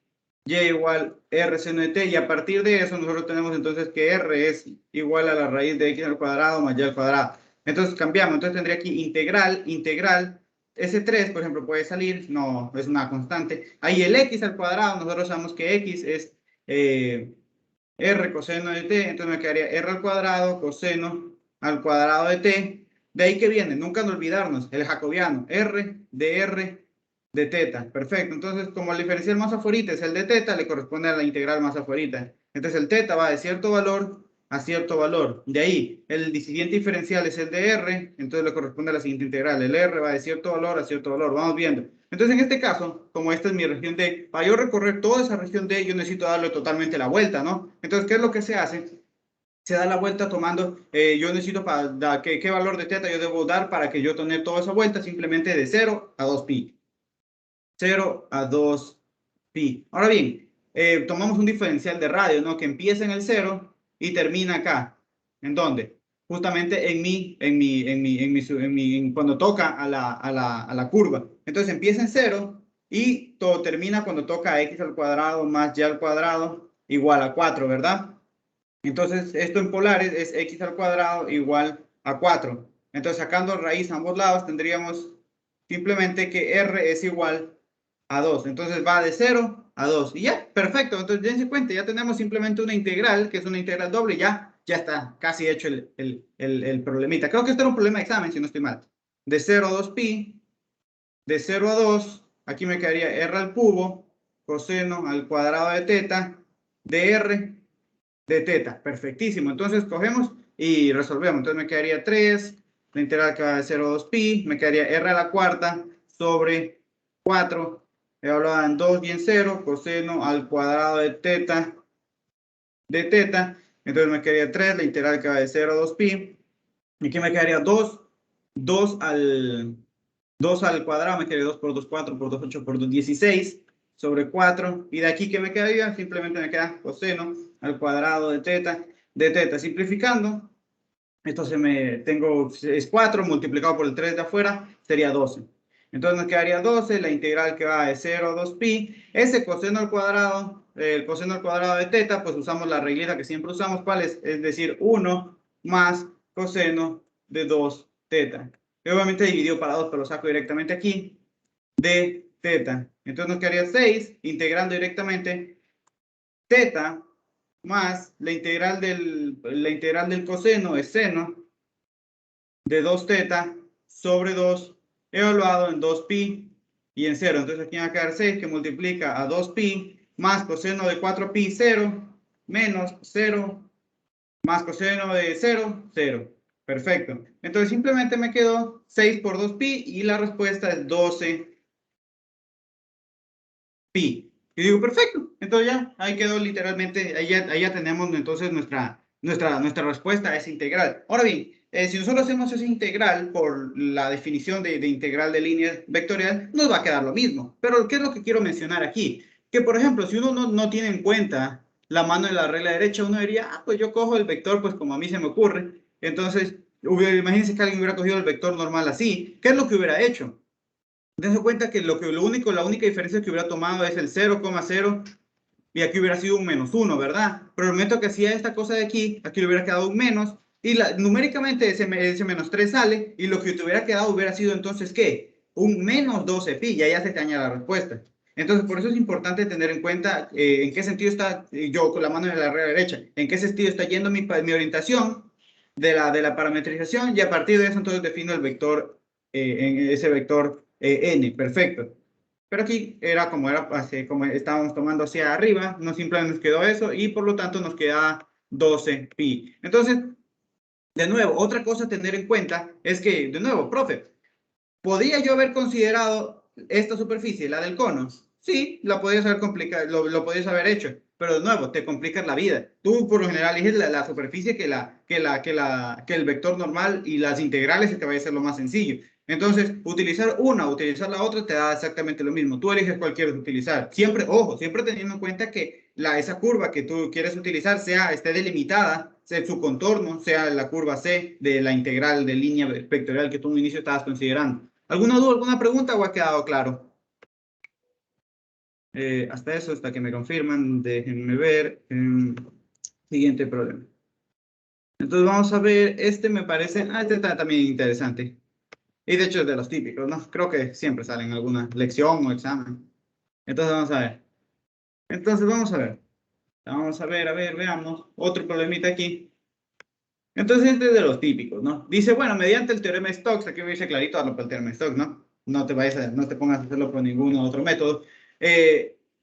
y igual R seno de T, y a partir de eso nosotros tenemos entonces que R es igual a la raíz de X al cuadrado más Y al cuadrado. Entonces cambiamos, entonces tendría aquí integral, ese 3, por ejemplo, puede salir, no, es una constante. Ahí el X al cuadrado, nosotros sabemos que X es R coseno de T, entonces me quedaría R al cuadrado coseno al cuadrado de T. De ahí que viene, nunca no olvidarnos, el jacobiano, R de R de teta. Perfecto, entonces como el diferencial más afuera es el de teta, le corresponde a la integral más afuera. Entonces el teta va de cierto valor a cierto valor. De ahí, el siguiente diferencial es el de R, entonces le corresponde a la siguiente integral. El R va de cierto valor a cierto valor. Vamos viendo. Entonces, en este caso, como esta es mi región D, para yo recorrer toda esa región D, yo necesito darle totalmente la vuelta, ¿no? Entonces, ¿qué es lo que se hace? Se da la vuelta tomando, yo necesito para ¿qué valor de teta yo debo dar para que yo tome toda esa vuelta? Simplemente de 0 a 2pi. 0 a 2pi. Ahora bien, tomamos un diferencial de radio, ¿no? Que empieza en el 0 y termina acá. ¿En dónde? Justamente cuando toca a la curva. Entonces empieza en 0 y todo termina cuando toca a x al cuadrado más y al cuadrado igual a 4, ¿verdad? Entonces, esto en polares es x al cuadrado igual a 4. Entonces, sacando raíz a ambos lados, tendríamos simplemente que r es igual a 2. Entonces, va de 0 a 2. Y ya, perfecto. Entonces, dense cuenta, ya tenemos simplemente una integral, que es una integral doble. Ya está casi hecho el problemita. Creo que este era un problema de examen, si no estoy mal. De 0 a 2pi, de 0 a 2, aquí me quedaría r al cubo, coseno al cuadrado de teta, de r de teta. Perfectísimo. Entonces cogemos y resolvemos. Entonces me quedaría 3, la integral que va de 0 a 2pi, me quedaría r a la cuarta sobre 4, evaluada en 2 y en 0, coseno al cuadrado de teta, entonces me quedaría 3, la integral que va de 0 a 2pi, y aquí me quedaría 2 al cuadrado, me quedaría 2 por 2, 4 por 2, 8 por 2, 16 sobre 4, y de aquí que me quedaría, simplemente me queda coseno al cuadrado de teta, simplificando, esto es 4 multiplicado por el 3 de afuera, sería 12. Entonces nos quedaría 12, la integral que va de 0 a 2pi, ese coseno al cuadrado, el coseno al cuadrado de teta, pues usamos la reglita que siempre usamos, ¿cuál es? Es decir, 1 más coseno de 2 teta. Y obviamente dividido para 2, pero lo saco directamente aquí, de teta. Entonces nos quedaría 6, integrando directamente teta más la integral del coseno es seno de 2 teta sobre 2 evaluado en 2pi y en 0. Entonces aquí va a quedar 6 que multiplica a 2pi más coseno de 4pi, 0, menos 0, más coseno de 0, 0. Perfecto. Entonces simplemente me quedó 6 por 2pi y la respuesta es 12pi. Y digo, perfecto. Entonces ya, ahí quedó literalmente, ahí ya tenemos entonces nuestra respuesta a esa integral. Ahora bien, si nosotros hacemos esa integral por la definición de integral de línea vectorial, nos va a quedar lo mismo. Pero, ¿qué es lo que quiero mencionar aquí? Que, por ejemplo, si uno no tiene en cuenta la mano de la regla derecha, uno diría, pues yo cojo el vector, pues como a mí se me ocurre. Entonces, imagínense que alguien hubiera cogido el vector normal así. ¿Qué es lo que hubiera hecho? Dense cuenta que la única diferencia que hubiera tomado es el 0,0 y aquí hubiera sido un menos 1, ¿verdad? Pero el momento que hacía esta cosa de aquí le hubiera quedado un menos y numéricamente ese menos 3 sale y lo que te hubiera quedado hubiera sido entonces, ¿qué? Un menos 12pi, ya se te añade la respuesta. Entonces, por eso es importante tener en cuenta en qué sentido está, yo con la mano de la regla derecha, en qué sentido está yendo mi orientación de la parametrización y a partir de eso entonces defino el vector, en ese vector n, perfecto. Pero aquí era como estábamos tomando hacia arriba, no simplemente nos quedó eso y por lo tanto nos queda 12pi. Entonces, de nuevo, otra cosa a tener en cuenta es que, de nuevo, profe, ¿podría yo haber considerado esta superficie, la del cono? Sí, la podías haber complicado, lo podías haber hecho, pero de nuevo, te complicas la vida. Tú por lo general eliges la superficie que el vector normal y las integrales se te va a hacer lo más sencillo. Entonces, utilizar la otra te da exactamente lo mismo. Tú eliges cuál quieres utilizar. Siempre, ojo, siempre teniendo en cuenta que esa curva que tú quieres utilizar esté delimitada, sea su contorno, sea la curva C de la integral de línea vectorial que tú en un inicio estabas considerando. ¿Alguna duda, alguna pregunta o ha quedado claro? Hasta eso, hasta que me confirman, déjenme ver. Siguiente problema. Entonces vamos a ver, me parece, este está también interesante. Y de hecho es de los típicos, ¿no? Creo que siempre sale en alguna lección o examen. Entonces vamos a ver. Vamos a ver, veamos. Otro problemita aquí. Entonces este es de los típicos, ¿no? Dice, bueno, mediante el teorema de Stokes, aquí me dice clarito, hazlo por el teorema de Stokes, ¿no? No te pongas a hacerlo por ningún otro método.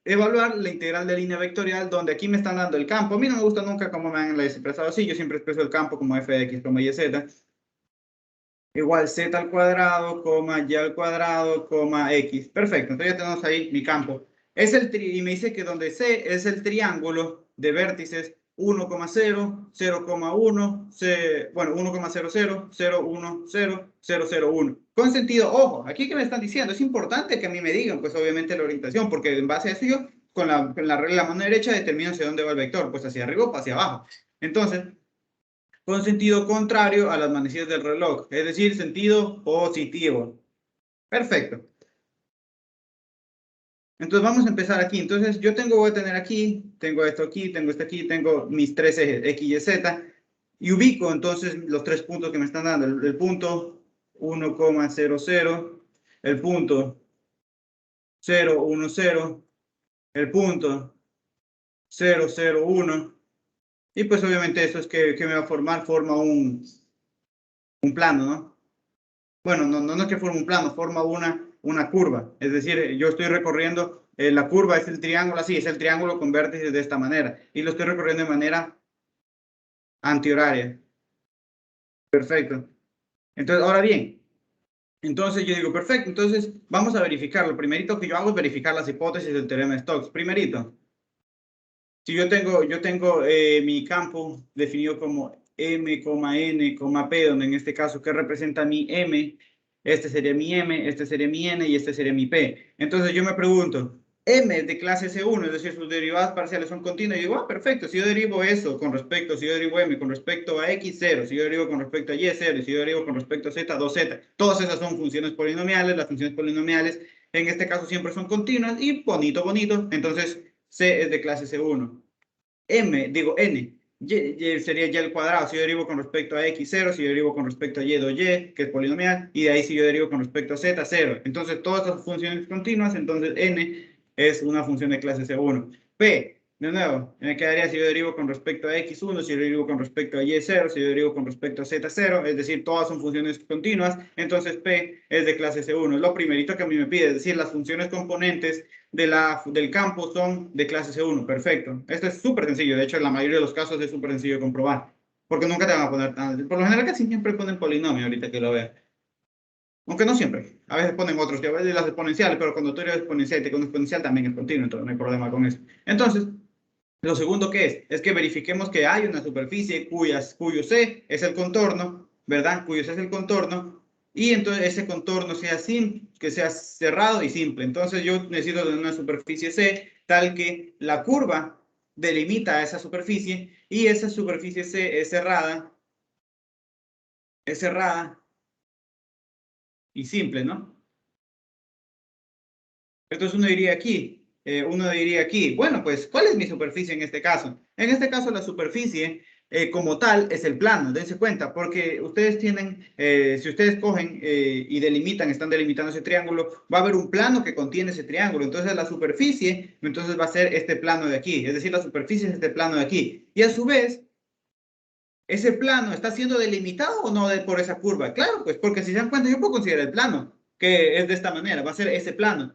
evaluar la integral de línea vectorial, donde aquí me están dando el campo. A mí no me gusta nunca cómo me han expresado así, yo siempre expreso el campo como f de x, y z, igual z al cuadrado, y al cuadrado, x. Perfecto, entonces ya tenemos ahí mi campo. Es y me dice que donde C es el triángulo de vértices 1,0, 0,1, bueno, 1,00, 0,10, 0,01. Con sentido, ojo, aquí que me están diciendo, es importante que a mí me digan, pues obviamente la orientación, porque en base a eso yo, con la regla de la mano derecha, determino hacia dónde va el vector, pues hacia arriba o hacia abajo. Entonces, con sentido contrario a las manecillas del reloj, es decir, sentido positivo. Perfecto. Entonces vamos a empezar aquí. Entonces yo voy a tener aquí, tengo esto aquí, tengo esto aquí, tengo mis tres ejes X, Y, Z, y ubico entonces los tres puntos que me están dando. El punto 1,00, el punto 0,10, el punto 0,01, y pues obviamente eso es que me va a forma un plano, ¿no? Bueno, no es que forma un plano, forma una curva. Es decir, yo estoy recorriendo, la curva es el triángulo, así, es el triángulo con vértices de esta manera. Y lo estoy recorriendo de manera antihoraria. Perfecto. Entonces, ahora bien, entonces yo digo, perfecto, entonces vamos a verificar. Lo primerito que yo hago es verificar las hipótesis del teorema de Stokes. Primerito, si yo tengo mi campo definido como M, N, P, donde en este caso, ¿qué representa mi M? Este sería mi M, este sería mi N y este sería mi P. Entonces yo me pregunto, M es de clase C1, es decir, sus derivadas parciales son continuas. Y digo, perfecto, si yo derivo eso con respecto, si yo derivo M con respecto a X, 0, si yo derivo con respecto a Y, 0, si yo derivo con respecto a Z, 2Z. Todas esas son funciones polinomiales, las funciones polinomiales en este caso siempre son continuas y bonito. Entonces, C es de clase C1. N, sería y al cuadrado si yo derivo con respecto a x0, si yo derivo con respecto a y 2y, que es polinomial, y de ahí si yo derivo con respecto a z, 0. Entonces, todas estas funciones continuas, entonces n es una función de clase C1. P, de nuevo, me quedaría si yo derivo con respecto a x1, si yo derivo con respecto a y0, si yo derivo con respecto a z0, es decir, todas son funciones continuas, entonces P es de clase C1. Es lo primerito que a mí me pide, es decir, las funciones componentes del campo son de clase C1. Perfecto. Esto es súper sencillo. De hecho, en la mayoría de los casos es súper sencillo de comprobar. Porque nunca te van a poner tan... Por lo general casi siempre ponen polinomio ahorita que lo veas. Aunque no siempre. A veces ponen otros, que a veces las exponenciales, pero cuando tú eres exponencial y te con exponencial también es continuo, entonces no hay problema con eso. Entonces, lo segundo que es que verifiquemos que hay una superficie cuyo C es el contorno, ¿verdad? Cuyo C es el contorno, y entonces ese contorno que sea cerrado y simple. Entonces yo necesito de una superficie C tal que la curva delimita esa superficie y esa superficie C es cerrada y simple, ¿no? Entonces uno diría aquí, bueno, pues, ¿cuál es mi superficie en este caso? En este caso, la superficie como tal es el plano, dense cuenta, porque ustedes tienen, si ustedes cogen y están delimitando ese triángulo, va a haber un plano que contiene ese triángulo. Entonces la superficie, entonces va a ser este plano de aquí, es decir, la superficie es este plano de aquí. Y a su vez, ¿ese plano está siendo delimitado o no por esa curva? Claro, pues porque si se dan cuenta, yo puedo considerar el plano, que es de esta manera, va a ser ese plano.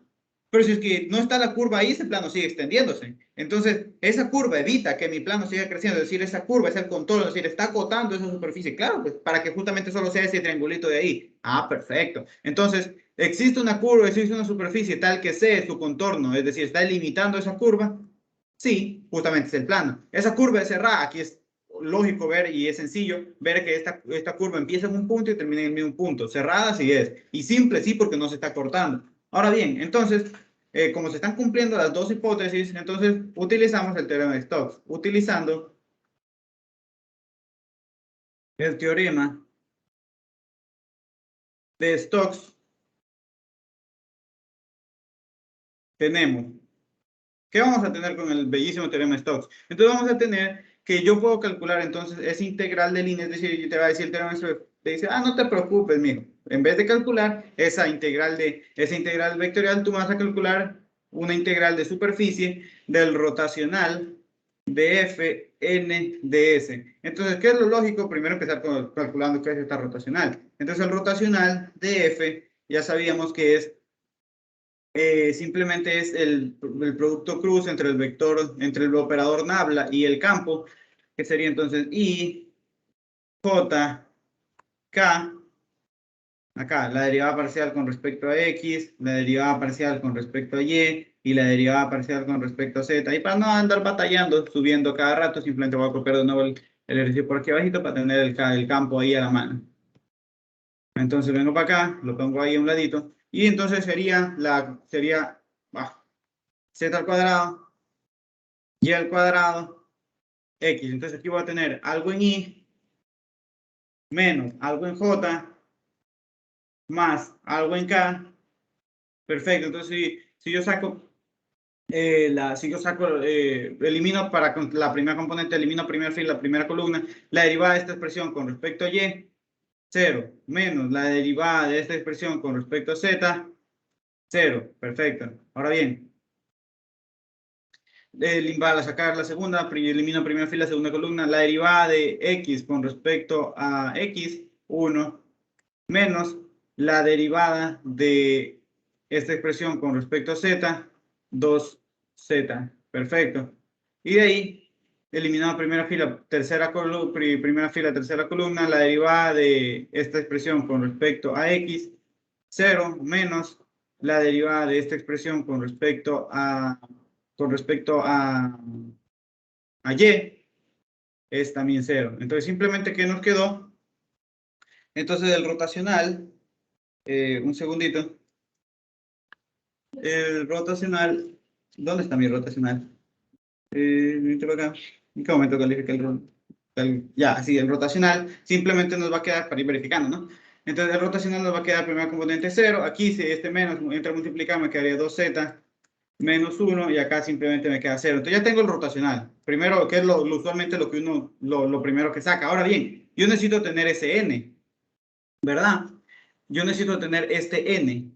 Pero si es que no está la curva ahí, ese plano sigue extendiéndose. Entonces, esa curva evita que mi plano siga creciendo, es decir, esa curva es el contorno, es decir, está acotando esa superficie. Claro, pues para que justamente solo sea ese triangulito de ahí. Ah, perfecto. Entonces, existe una curva, existe una superficie tal que C es su contorno, es decir, está limitando esa curva. Sí, justamente es el plano. Esa curva es cerrada, aquí es lógico ver y es sencillo ver que esta curva empieza en un punto y termina en el mismo punto. Cerrada sí es. Y simple sí porque no se está cortando. Ahora bien, entonces, como se están cumpliendo las dos hipótesis, entonces utilizamos el teorema de Stokes. Utilizando el teorema de Stokes, tenemos... ¿Qué vamos a tener con el bellísimo teorema de Stokes? Entonces vamos a tener que yo puedo calcular entonces esa integral de línea, es decir, te va a decir el teorema de Stokes, te dice, no te preocupes, mijo. En vez de calcular esa integral vectorial, tú vas a calcular una integral de superficie del rotacional de f n de s. Entonces, ¿qué es lo lógico? Primero empezar calculando qué es esta rotacional. Entonces, el rotacional de f ya sabíamos que es simplemente es el producto cruz entre el vector, entre el operador nabla y el campo, que sería entonces I, J, K, acá, la derivada parcial con respecto a X, la derivada parcial con respecto a Y, y la derivada parcial con respecto a Z. Y para no andar batallando, subiendo cada rato, simplemente voy a copiar de nuevo el ejercicio por aquí abajito para tener el campo ahí a la mano. Entonces vengo para acá, lo pongo ahí a un ladito, y entonces sería Z al cuadrado, Y al cuadrado, X. Entonces aquí voy a tener algo en Y, menos algo en J, más algo en K. Perfecto, entonces si yo saco, elimino para la primera componente, elimino primera fila, la primera columna, la derivada de esta expresión con respecto a Y, 0, menos la derivada de esta expresión con respecto a Z, 0. Perfecto. Ahora bien, al sacar la segunda, elimino primera fila, segunda columna, la derivada de X con respecto a X, 1, menos la derivada de esta expresión con respecto a Z, 2Z. Perfecto. Y de ahí, eliminado primera fila, primera fila, tercera columna, la derivada de esta expresión con respecto a X, 0, menos la derivada de esta expresión con respecto a Y, es también 0. Entonces, simplemente, ¿qué nos quedó? Entonces, el rotacional, un segundito. El rotacional, ¿dónde está mi rotacional? Acá. ¿En qué momento califica ya, sí, el rotacional simplemente nos va a quedar para ir verificando, ¿no? Entonces, el rotacional nos va a quedar primera componente 0. Aquí, si este menos entra a multiplicar, me quedaría 2Z menos 1 y acá simplemente me queda 0. Entonces, ya tengo el rotacional. Primero, que es usualmente lo que uno, lo primero que saca. Ahora bien, yo necesito tener ese N, ¿verdad? Yo necesito tener este N.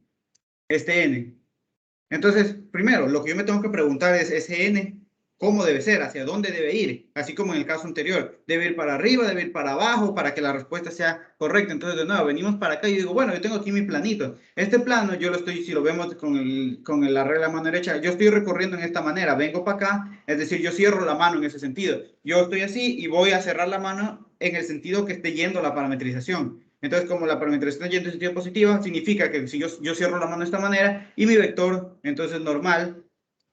Entonces, primero, lo que yo me tengo que preguntar es ese N, ¿cómo debe ser? ¿Hacia dónde debe ir? Así como en el caso anterior, ¿debe ir para arriba, debe ir para abajo para que la respuesta sea correcta? Entonces, de nuevo, venimos para acá y digo, bueno, yo tengo aquí mi planito. Este plano, yo lo estoy, si lo vemos con la regla mano derecha, yo estoy recorriendo en esta manera. Vengo para acá, es decir, yo cierro la mano en ese sentido. Yo estoy así y voy a cerrar la mano en el sentido que esté yendo la parametrización. Entonces, como la parametrización está yendo en sentido positivo, significa que si yo cierro la mano de esta manera y mi vector, entonces normal,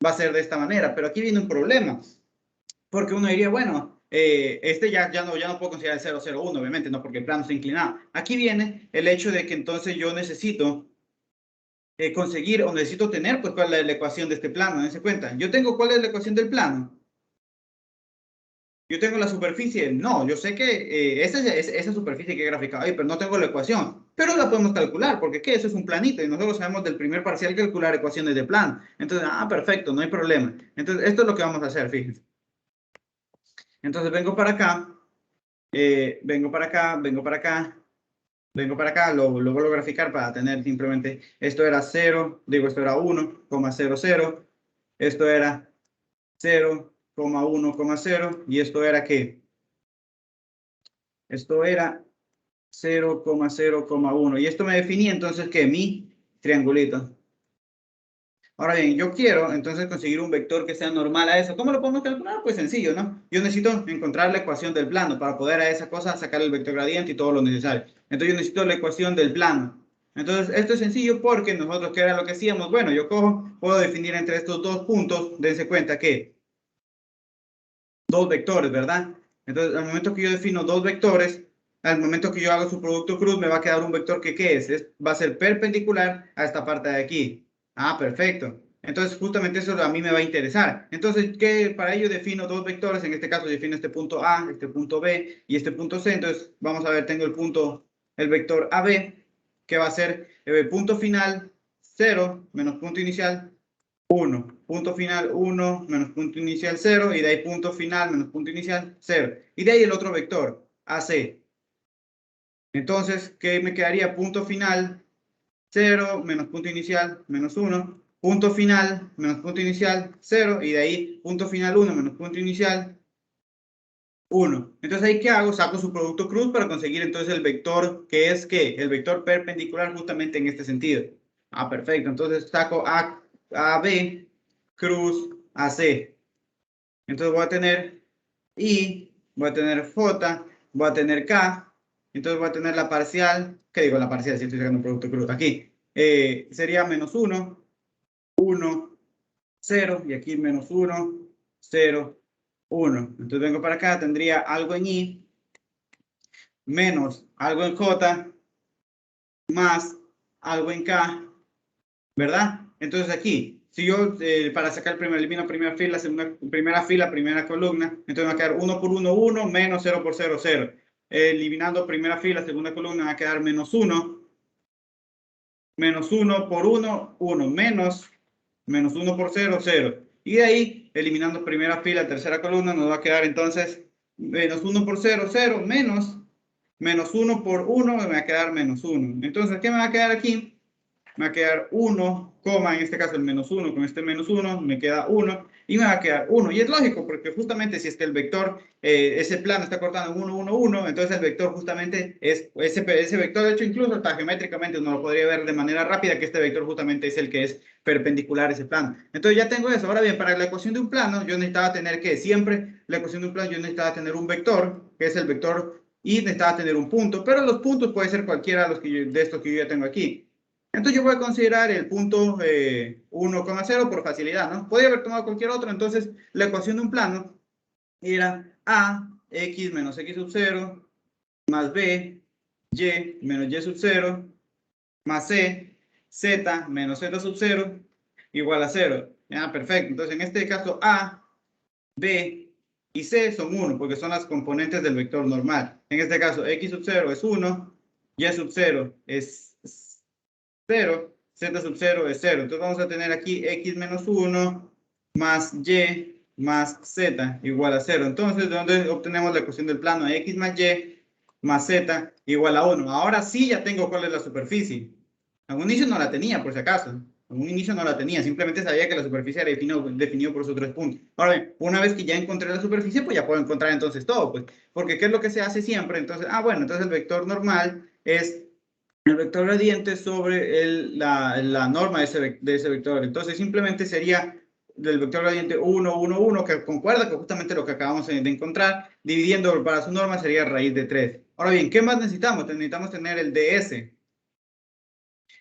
va a ser de esta manera. Pero aquí viene un problema, porque uno diría, bueno, este ya no puedo considerar el 0, 0, 1, obviamente, no, porque el plano está inclinado. Aquí viene el hecho de que entonces yo necesito conseguir o necesito tener, pues, cuál es la ecuación de este plano. Dense cuenta, yo tengo cuál es la ecuación del plano. Yo tengo la superficie, no, yo sé que esa superficie que he graficado ahí, pero no tengo la ecuación. Pero la podemos calcular, porque ¿qué? Eso es un planito y nosotros sabemos del primer parcial calcular ecuaciones de plano. Entonces, perfecto, no hay problema. Entonces, esto es lo que vamos a hacer, fíjense. Entonces, vengo para acá, vengo para acá, vengo para acá, vengo para acá, lo vuelvo a graficar para tener simplemente, esto era 0, digo, esto era 1,00, esto era 0,1,0 y esto era ¿qué? Esto era 0,0,1 y esto me definía entonces que mi triangulito. Ahora bien, yo quiero entonces conseguir un vector que sea normal a eso. ¿Cómo lo podemos calcular? Pues sencillo, ¿no? Yo necesito encontrar la ecuación del plano para poder a esa cosa sacar el vector gradiente y todo lo necesario. Entonces yo necesito la ecuación del plano. Entonces esto es sencillo porque nosotros, ¿qué era lo que hacíamos? Bueno, yo puedo definir entre estos dos puntos, dense cuenta que dos vectores, ¿verdad? Entonces al momento que yo defino dos vectores, al momento que yo hago su producto cruz, me va a quedar un vector que, ¿qué es? Va a ser perpendicular a esta parte de aquí. Perfecto. Entonces, justamente eso a mí me va a interesar. Entonces, para ello defino dos vectores. En este caso, defino este punto A, este punto B y este punto C. Entonces, vamos a ver, tengo el vector AB, que va a ser el punto final 0 menos punto inicial 1, punto final 1 menos punto inicial 0 y de ahí punto final menos punto inicial 0. Y de ahí el otro vector, AC. Entonces, ¿qué me quedaría? Punto final 0 menos punto inicial menos 1, punto final menos punto inicial 0 y de ahí punto final 1 menos punto inicial 1. Entonces, ¿ahí qué hago? Saco su producto cruz para conseguir entonces el vector que es ¿qué? El vector perpendicular justamente en este sentido. Ah, perfecto. Entonces saco AB, cruz, AC. Entonces voy a tener I, voy a tener J, voy a tener K. Entonces voy a tener la parcial. ¿Qué digo la parcial? Si estoy sacando un producto cruz. Aquí sería menos 1, 1, 0. Y aquí menos 1, 0, 1. Entonces vengo para acá. Tendría algo en I, menos algo en J, más algo en K, ¿verdad? Entonces aquí, si yo para sacar elimino primera fila, primera columna, entonces me va a quedar 1 por 1, 1, menos 0 por 0, 0. Eliminando primera fila, segunda columna, va a quedar menos 1 por 1, 1, menos 1 por 0, 0. Y de ahí, eliminando primera fila, tercera columna, nos va a quedar entonces menos 1 por 0, 0, menos 1 por 1, me va a quedar menos 1. Entonces, ¿qué me va a quedar aquí? Me va a quedar 1, en este caso el menos 1, con este menos 1 me queda 1 y me va a quedar 1. Y es lógico, porque justamente si es que el vector, ese plano está cortando en 1, 1, 1, entonces el vector justamente es, ese vector, de hecho incluso hasta geométricamente uno lo podría ver de manera rápida, que este vector justamente es el que es perpendicular a ese plano. Entonces ya tengo eso. Ahora bien, para la ecuación de un plano, yo necesitaba tener que siempre, la ecuación de un plano, yo necesitaba tener un vector, que es el vector, y necesitaba tener un punto, pero los puntos pueden ser cualquiera de estos que yo ya tengo aquí. Entonces yo voy a considerar el punto 1,0 por facilidad, ¿no? Podría haber tomado cualquier otro. Entonces la ecuación de un plano era A, X menos X sub 0, más B, Y menos Y sub 0, más C, Z menos Z sub 0, igual a 0. Ya, perfecto. Entonces en este caso A, B y C son 1, porque son las componentes del vector normal. En este caso X sub 0 es 1, Y sub 0 es 0, Z sub 0 es 0. Entonces vamos a tener aquí X menos 1 más Y más Z igual a 0. Entonces, ¿de dónde obtenemos la ecuación del plano? X más Y más Z igual a 1. Ahora sí ya tengo cuál es la superficie. En un inicio no la tenía, por si acaso. En un inicio no la tenía. Simplemente sabía que la superficie era definido por esos 3 puntos. Ahora bien, una vez que ya encontré la superficie, pues ya puedo encontrar entonces todo. Pues, porque ¿qué es lo que se hace siempre? Entonces, bueno, entonces el vector normal es el vector gradiente sobre la norma de ese vector. Entonces simplemente sería del vector gradiente 1, 1, 1, que concuerda con justamente lo que acabamos de encontrar, dividiendo para su norma sería raíz de 3. Ahora bien, ¿qué más necesitamos? Necesitamos tener el ds.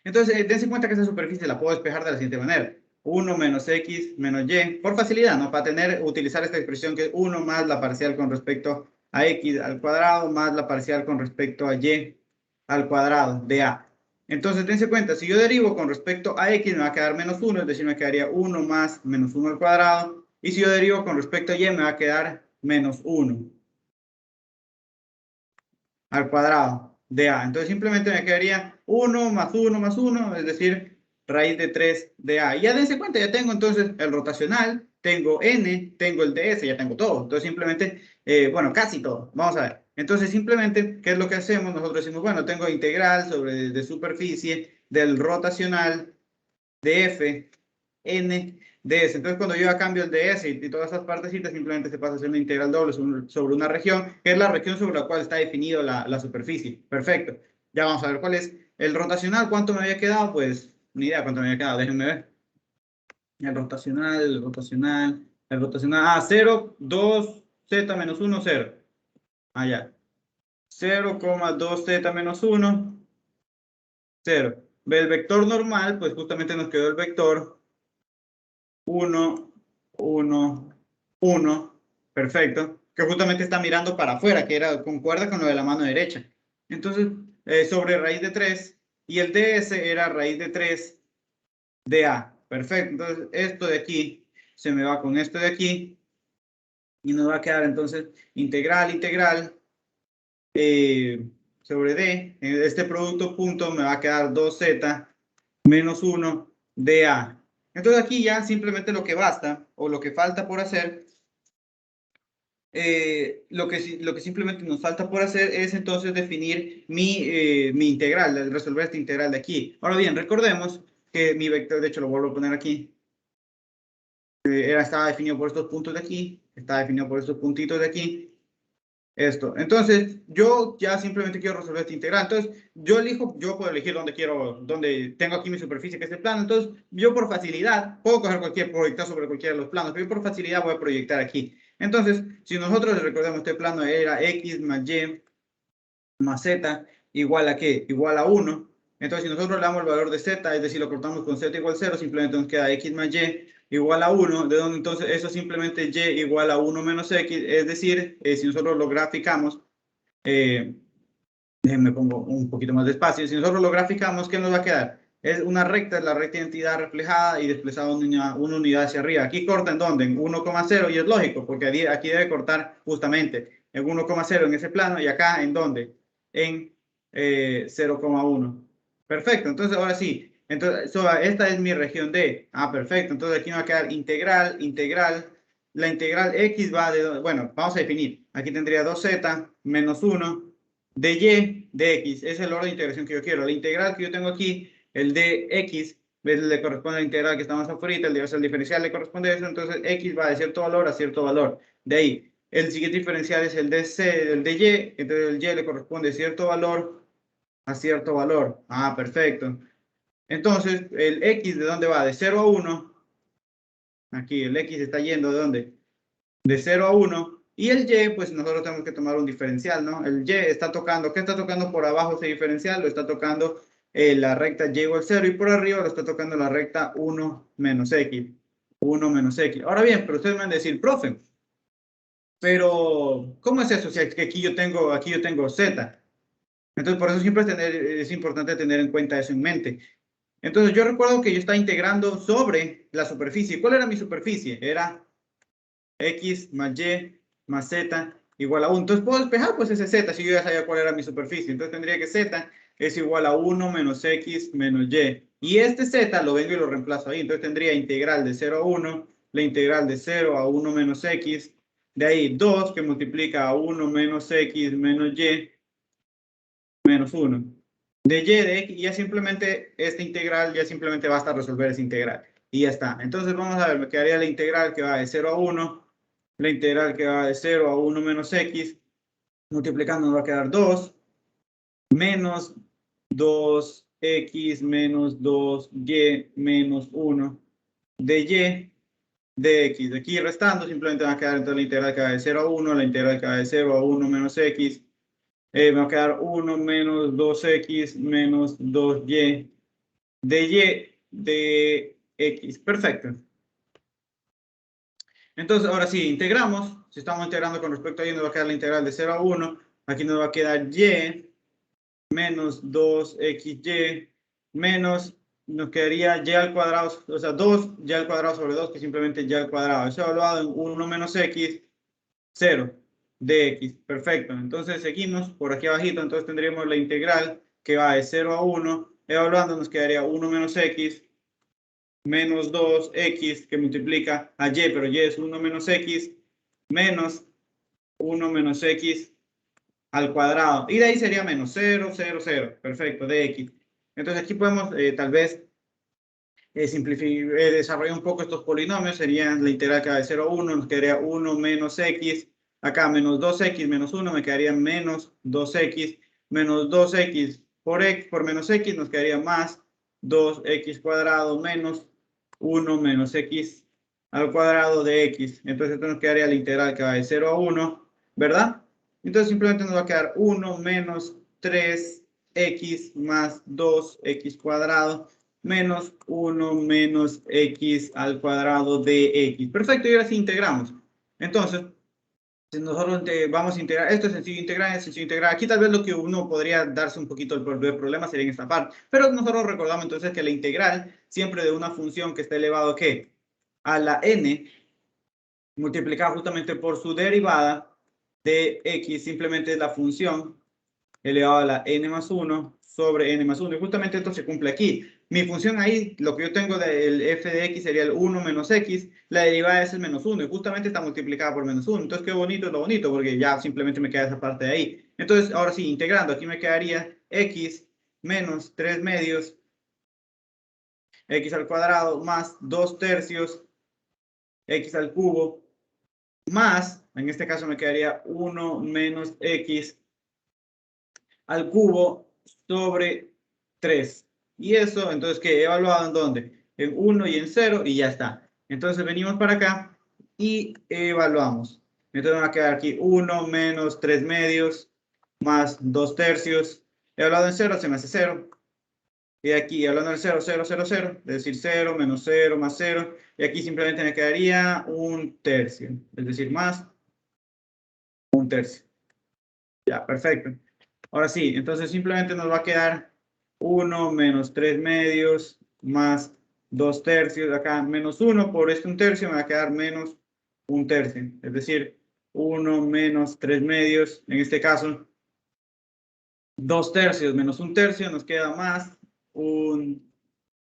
Entonces, dense cuenta que esa superficie la puedo despejar de la siguiente manera. 1 menos x menos y, por facilidad, ¿no? Para utilizar esta expresión que es 1 más la parcial con respecto a x al cuadrado más la parcial con respecto a y al cuadrado de a. Entonces, dense cuenta, si yo derivo con respecto a x me va a quedar menos 1, es decir, me quedaría 1 más menos 1 al cuadrado. Y si yo derivo con respecto a y me va a quedar menos 1 al cuadrado de a. Entonces simplemente me quedaría 1 más 1 más 1, es decir, raíz de 3 de a. Y ya dense cuenta, ya tengo entonces el rotacional, tengo n, tengo el ds, ya tengo todo. Entonces simplemente, bueno, casi todo. Vamos a ver. Entonces simplemente, ¿qué es lo que hacemos? Nosotros decimos, bueno, tengo integral sobre de superficie del rotacional de f n ds. Entonces, cuando yo ya cambio el ds y todas esas partecitas, simplemente se pasa a hacer una integral doble sobre una región, que es la región sobre la cual está definido la superficie. Perfecto. Ya vamos a ver cuál es. El rotacional, ¿cuánto me había quedado? Pues, ni idea cuánto me había quedado. Déjenme ver. El rotacional. 0, 2, z menos 1, 0. Allá. 0,2z menos 1, 0. El vector normal, pues justamente nos quedó el vector 1, 1, 1, perfecto, que justamente está mirando para afuera, que concuerda con lo de la mano derecha. Entonces, sobre raíz de 3, y el ds era raíz de 3 de a. Perfecto, entonces esto de aquí se me va con esto de aquí, y nos va a quedar entonces integral, sobre d, este producto punto me va a quedar 2z menos 1 de a. Entonces aquí ya simplemente lo que basta o lo que falta por hacer, lo que simplemente nos falta por hacer es entonces definir mi integral, resolver esta integral de aquí. Ahora bien, recordemos que mi vector, de hecho lo vuelvo a poner aquí, estaba definido por estos puntos de aquí, estaba definido por estos puntitos de aquí, esto. Entonces, yo ya simplemente quiero resolver esta integral. Entonces, yo puedo elegir dónde tengo aquí mi superficie, que es el plano. Entonces, yo por facilidad, puedo proyectar sobre cualquiera de los planos, pero yo por facilidad voy a proyectar aquí. Entonces, si nosotros recordemos este plano era X más Y más Z igual a ¿qué? Igual a 1. Entonces, si nosotros le damos el valor de Z, es decir, lo cortamos con Z igual a 0, simplemente nos queda X más Y igual a 1, de donde entonces eso simplemente Y igual a 1 menos X, es decir, si nosotros lo graficamos, déjenme pongo un poquito más despacio, si nosotros lo graficamos, ¿qué nos va a quedar? Es una recta, es la recta de identidad reflejada y desplazada una unidad hacia arriba. Aquí corta en dónde? En 1,0 y es lógico, porque aquí debe cortar justamente en 1,0 en ese plano y acá en dónde? En 0,1. Perfecto, entonces ahora sí. Entonces, esta es mi región D. Perfecto. Entonces aquí me va a quedar integral. La integral X va de, bueno, vamos a definir. Aquí tendría 2Z menos 1 de Y de X. Ese es el orden de integración que yo quiero. La integral que yo tengo aquí, el de X, le corresponde a la integral que está más afuera, el diferencial le corresponde a eso. Entonces X va de cierto valor a cierto valor. De ahí, el siguiente diferencial es el de C, el de Y. Entonces el Y le corresponde cierto valor a cierto valor. Perfecto. Entonces, el X, ¿de dónde va? De 0 a 1. Aquí, el X está yendo ¿de dónde? De 0 a 1. Y el Y, pues nosotros tenemos que tomar un diferencial, ¿no? El Y está tocando, ¿qué está tocando por abajo ese diferencial? Lo está tocando la recta Y igual a 0 y por arriba lo está tocando la recta 1 menos X. 1 menos X. Ahora bien, pero ustedes me van a decir, profe, pero ¿cómo es eso? Si aquí yo tengo Z. Entonces, por eso siempre es importante tener en cuenta eso en mente. Entonces, yo recuerdo que yo estaba integrando sobre la superficie. ¿Cuál era mi superficie? Era X más Y más Z igual a 1. Entonces, puedo despejar pues ese Z si yo ya sabía cuál era mi superficie. Entonces, tendría que Z es igual a 1 menos X menos Y. Y este Z lo vengo y lo reemplazo ahí. Entonces, tendría integral de 0 a 1, la integral de 0 a 1 menos X. De ahí 2 que multiplica a 1 menos X menos Y menos 1. De Y de X, ya simplemente esta integral, ya simplemente basta resolver esa integral. Y ya está. Entonces vamos a ver, me quedaría la integral que va de 0 a 1, la integral que va de 0 a 1 menos X, multiplicando nos va a quedar 2, menos 2X menos 2Y menos 1 de Y de X. Aquí restando simplemente va a quedar entonces la integral que va de 0 a 1, la integral que va de 0 a 1 menos X, me va a quedar 1 menos 2X menos 2Y de Y de X. Perfecto. Entonces, ahora sí, integramos. Si estamos integrando con respecto a Y, nos va a quedar la integral de 0 a 1. Aquí nos va a quedar Y menos 2XY menos, nos quedaría Y al cuadrado, o sea, 2Y al cuadrado sobre 2, que simplemente Y al cuadrado. Eso evaluado en 1 menos X, 0 de X. Perfecto. Entonces seguimos por aquí abajito. Entonces tendríamos la integral que va de 0 a 1. Evaluando nos quedaría 1 menos X menos 2X que multiplica a Y, pero Y es 1 menos X menos 1 menos X al cuadrado. Y de ahí sería menos 0, 0, 0. Perfecto, de X. Entonces aquí podemos tal vez desarrollar un poco estos polinomios. Serían la integral que va de 0 a 1, nos quedaría 1 menos X. Acá menos 2X menos 1 me quedaría menos 2X menos 2X por menos X nos quedaría más 2X cuadrado menos 1 menos X al cuadrado de X. Entonces esto nos quedaría la integral que va de 0 a 1, ¿verdad? Entonces simplemente nos va a quedar 1 menos 3X más 2X cuadrado menos 1 menos X al cuadrado de X. Perfecto, y ahora sí integramos. Entonces, si nosotros vamos a integrar, esto es sencillo integrar, es sencillo integrar. Aquí tal vez lo que uno podría darse un poquito el problema sería en esta parte. Pero nosotros recordamos entonces que la integral siempre de una función que está elevado ¿qué? A la n multiplicada justamente por su derivada de x simplemente es la función elevado a la n más 1 sobre n más 1. Y justamente esto se cumple aquí. Mi función ahí, lo que yo tengo del f de x sería el 1 menos x. La derivada es el menos 1 y justamente está multiplicada por menos 1. Entonces, qué bonito es lo bonito porque ya simplemente me queda esa parte de ahí. Entonces, ahora sí, integrando, aquí me quedaría x menos 3 medios x al cuadrado más 2 tercios x al cubo más En este caso me quedaría 1 menos x al cubo sobre 3. Y eso, entonces, ¿qué? He evaluado en dónde? En 1 y en 0 y ya está. Entonces venimos para acá y evaluamos. Entonces me va a quedar aquí 1 menos 3 medios más 2 tercios. He hablado en 0, se me hace 0. Y aquí, hablando del 0, 0, 0, 0, es decir, 0 menos 0 más 0. Y aquí simplemente me quedaría 1 tercio, es decir, más 1 tercio. Ya, perfecto. Ahora sí, entonces simplemente nos va a quedar 1 menos 3 medios más 2 tercios. Acá menos 1 por este 1 tercio me va a quedar menos 1 tercio. Es decir, 1 menos 3 medios, en este caso 2 tercios menos 1 tercio nos queda más 1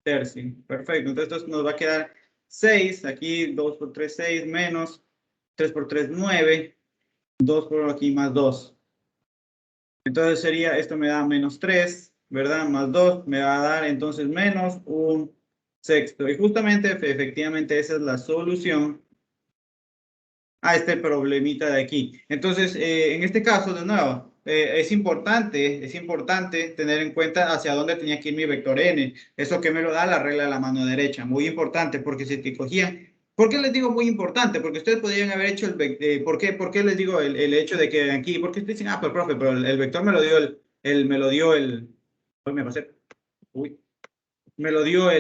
tercio. Perfecto, entonces esto nos va a quedar 6, aquí 2 por 3, 6, menos 3 por 3, 9, 2 por aquí más 2. Entonces sería, esto me da menos 3, ¿verdad? Más 2 me va a dar entonces menos 1 sexto. Y justamente, efectivamente, esa es la solución a este problemita de aquí. Entonces, en este caso, de nuevo, es importante tener en cuenta hacia dónde tenía que ir mi vector n. Eso que me lo da la regla de la mano derecha. Muy importante, porque si te cogían... ¿Por qué les digo muy importante? Porque ustedes podrían haber hecho el... ¿por qué les digo el hecho de que aquí... Porque ustedes dicen, ah, pues profe, pero el vector me lo dio Uy, me pasé. Uy. Me lo dio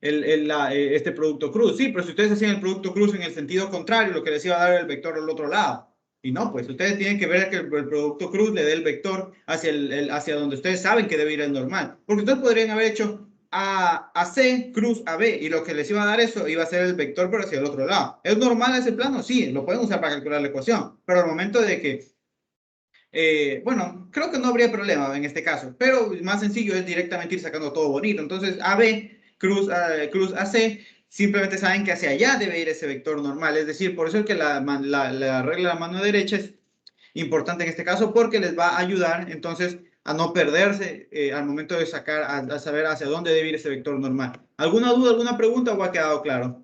este producto cruz. Sí, pero si ustedes hacían el producto cruz en el sentido contrario, lo que les iba a dar el vector al otro lado. Y no, pues ustedes tienen que ver que el producto cruz le dé el vector hacia donde ustedes saben que debe ir el normal. Porque ustedes podrían haber hecho a C cruz a B y lo que les iba a dar eso iba a ser el vector pero hacia el otro lado. ¿Es normal ese plano? Sí, lo pueden usar para calcular la ecuación. Pero al momento de que bueno, creo que no habría problema en este caso, pero más sencillo es directamente ir sacando todo bonito. Entonces, AB, cruz AC, simplemente saben que hacia allá debe ir ese vector normal. Es decir, por eso es que la regla de la mano derecha es importante en este caso porque les va a ayudar entonces a no perderse al momento de sacar, a saber hacia dónde debe ir ese vector normal. ¿Alguna duda, alguna pregunta o ha quedado claro?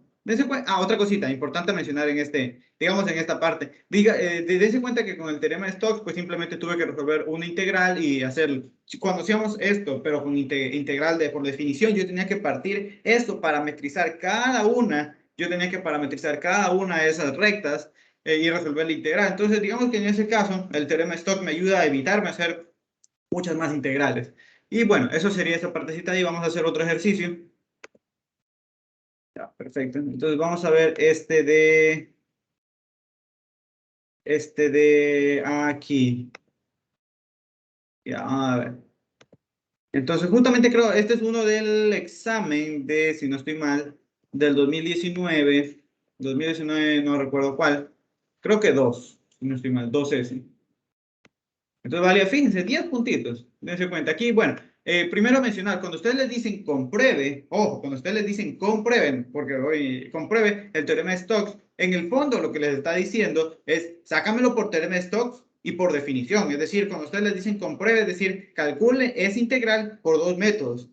Otra cosita importante mencionar en digamos en esta parte. Dense cuenta que con el teorema de Stokes, pues simplemente tuve que resolver una integral y hacerlo. Cuando hacíamos esto, pero con integral por definición, yo tenía que partir esto, parametrizar cada una, yo tenía que parametrizar cada una de esas rectas y resolver la integral. Entonces, digamos que en ese caso, el teorema de Stokes me ayuda a evitarme hacer muchas más integrales. Y bueno, eso sería esa partecita y vamos a hacer otro ejercicio. Ya, perfecto. Entonces vamos a ver este de aquí. Ya, a ver. Entonces, justamente creo, este es uno del examen de, si no estoy mal, del 2019. 2019, no recuerdo cuál. Creo que 2, si no estoy mal, 2 ese. Entonces, vale, fíjense, 10 puntitos. Dense cuenta. Aquí, bueno, primero mencionar, cuando ustedes les dicen compruebe, ojo, cuando ustedes les dicen comprueben, porque hoy compruebe el teorema de Stokes, en el fondo lo que les está diciendo es, sácamelo por teorema de Stokes y por definición. Es decir, cuando ustedes les dicen compruebe, es decir, calcule esa integral por dos métodos.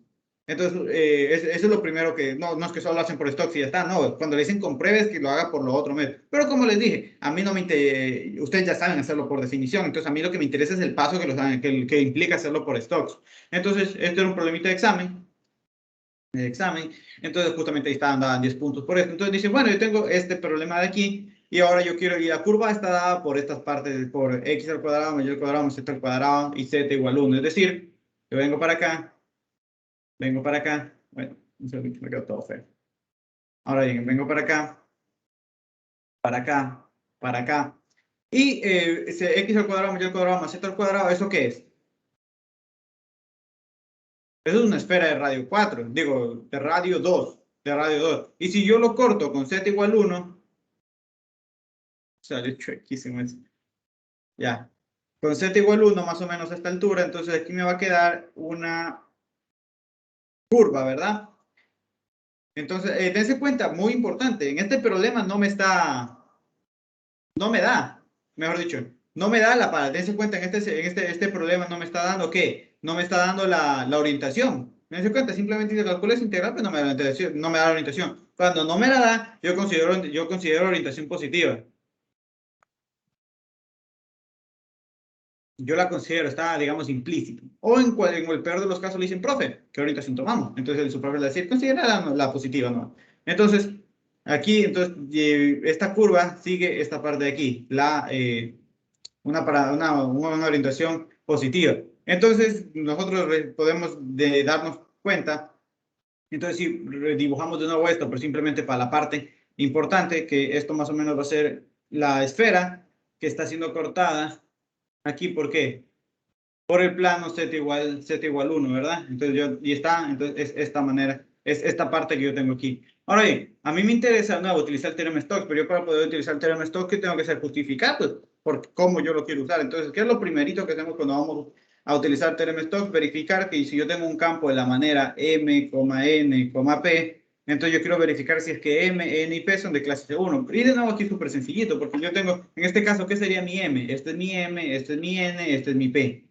Entonces, eso es lo primero que, no es que solo lo hacen por Stokes y ya está, no, cuando le dicen compruebe es que lo haga por lo otro método. Pero como les dije, a mí no me interesa, ustedes ya saben hacerlo por definición, entonces a mí lo que me interesa es el paso que implica hacerlo por Stokes. Entonces, este era un problemita de examen, entonces justamente ahí estaban daban 10 puntos por esto. Entonces dice, bueno, yo tengo este problema de aquí y ahora yo quiero, y la curva está dada por estas partes, por x al cuadrado, más y al cuadrado, más z al cuadrado y z igual a 1. Es decir, yo vengo para acá, bueno, un segundito, me quedó todo feo. Ahora bien, vengo para acá, para acá. Y ese x al cuadrado más y al cuadrado más z al cuadrado, ¿eso qué es? Eso es una esfera de radio 4, digo, de radio 2, Y si yo lo corto con z igual 1, sale chuequísimo eso. Ya. Con z igual 1 más o menos a esta altura, entonces aquí me va a quedar una curva, ¿verdad? Entonces, dense cuenta, muy importante, en este problema no me da, mejor dicho, no me da dense cuenta, en este problema no me está dando, ¿qué? No me está dando la orientación. Dense cuenta, simplemente si calculo esa integral, pues no me da la orientación. Cuando no me la da, yo considero orientación positiva. yo la considero, está, digamos, implícita. O en el peor de los casos le dicen, profe, ¿qué orientación tomamos? Entonces su profe le dice, considera la positiva, ¿no? Entonces, aquí, entonces, esta curva sigue esta parte de aquí, una orientación positiva. Entonces, nosotros podemos darnos cuenta, entonces si dibujamos de nuevo esto, pero simplemente para la parte importante, que esto más o menos va a ser la esfera que está siendo cortada aquí, ¿por qué? Por el plano z igual 1, ¿verdad? Entonces, entonces es esta manera, es esta parte que yo tengo aquí. Ahora bien, a mí me interesa, no, utilizar el teorema de Stokes, pero yo para poder utilizar el teorema de Stokes, ¿qué tengo que hacer? Justificar, pues, por cómo yo lo quiero usar. Entonces, ¿qué es lo primerito que hacemos cuando vamos a utilizar el teorema de Stokes? Verificar que si yo tengo un campo de la manera m, n, p, entonces yo quiero verificar si es que m, n y p son de clase 1. Y de nuevo aquí súper sencillito, porque yo tengo, en este caso, ¿qué sería mi m? Este es mi m, este es mi n, este es mi p.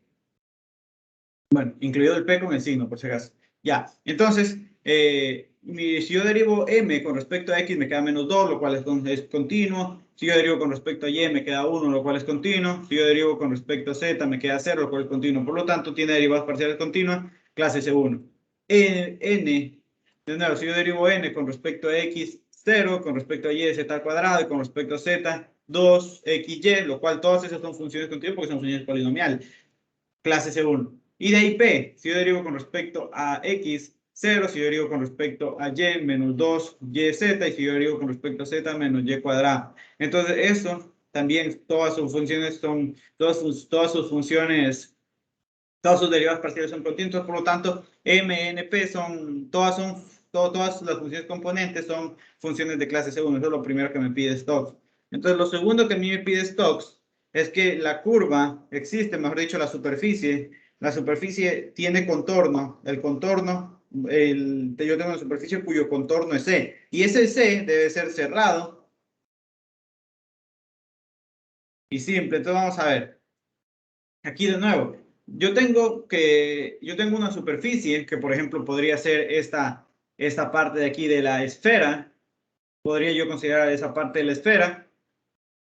Bueno, incluido el p con el signo, por si acaso. Ya, entonces, si yo derivo m con respecto a x, me queda menos 2, lo cual es continuo. Si yo derivo con respecto a y, me queda 1, lo cual es continuo. Si yo derivo con respecto a z, me queda 0, lo cual es continuo. Por lo tanto, tiene derivadas parciales continuas, clase C1. N, de nuevo, si yo derivo n con respecto a x, 0, con respecto a y, z al cuadrado, y con respecto a z, 2, x, y, lo cual todas esas son funciones continuas porque son funciones polinomiales, clase C1. Y de ahí P, si yo derivo con respecto a X, 0, si yo derivo con respecto a Y, menos 2, YZ, y si yo derivo con respecto a Z, menos Y cuadrado. Entonces, eso también, todas sus funciones son, todas sus funciones, todas sus derivadas parciales son continuas, por lo tanto, M, N, P todas las funciones componentes son funciones de clase C1. Eso es lo primero que me pide Stokes. Entonces, lo segundo que a mí me pide Stokes es que la curva existe, mejor dicho, la superficie tiene contorno, el contorno, yo tengo una superficie cuyo contorno es C, y ese C debe ser cerrado y simple. Entonces vamos a ver, aquí de nuevo, yo tengo una superficie que, por ejemplo, podría ser esta parte de aquí de la esfera, podría yo considerar esa parte de la esfera.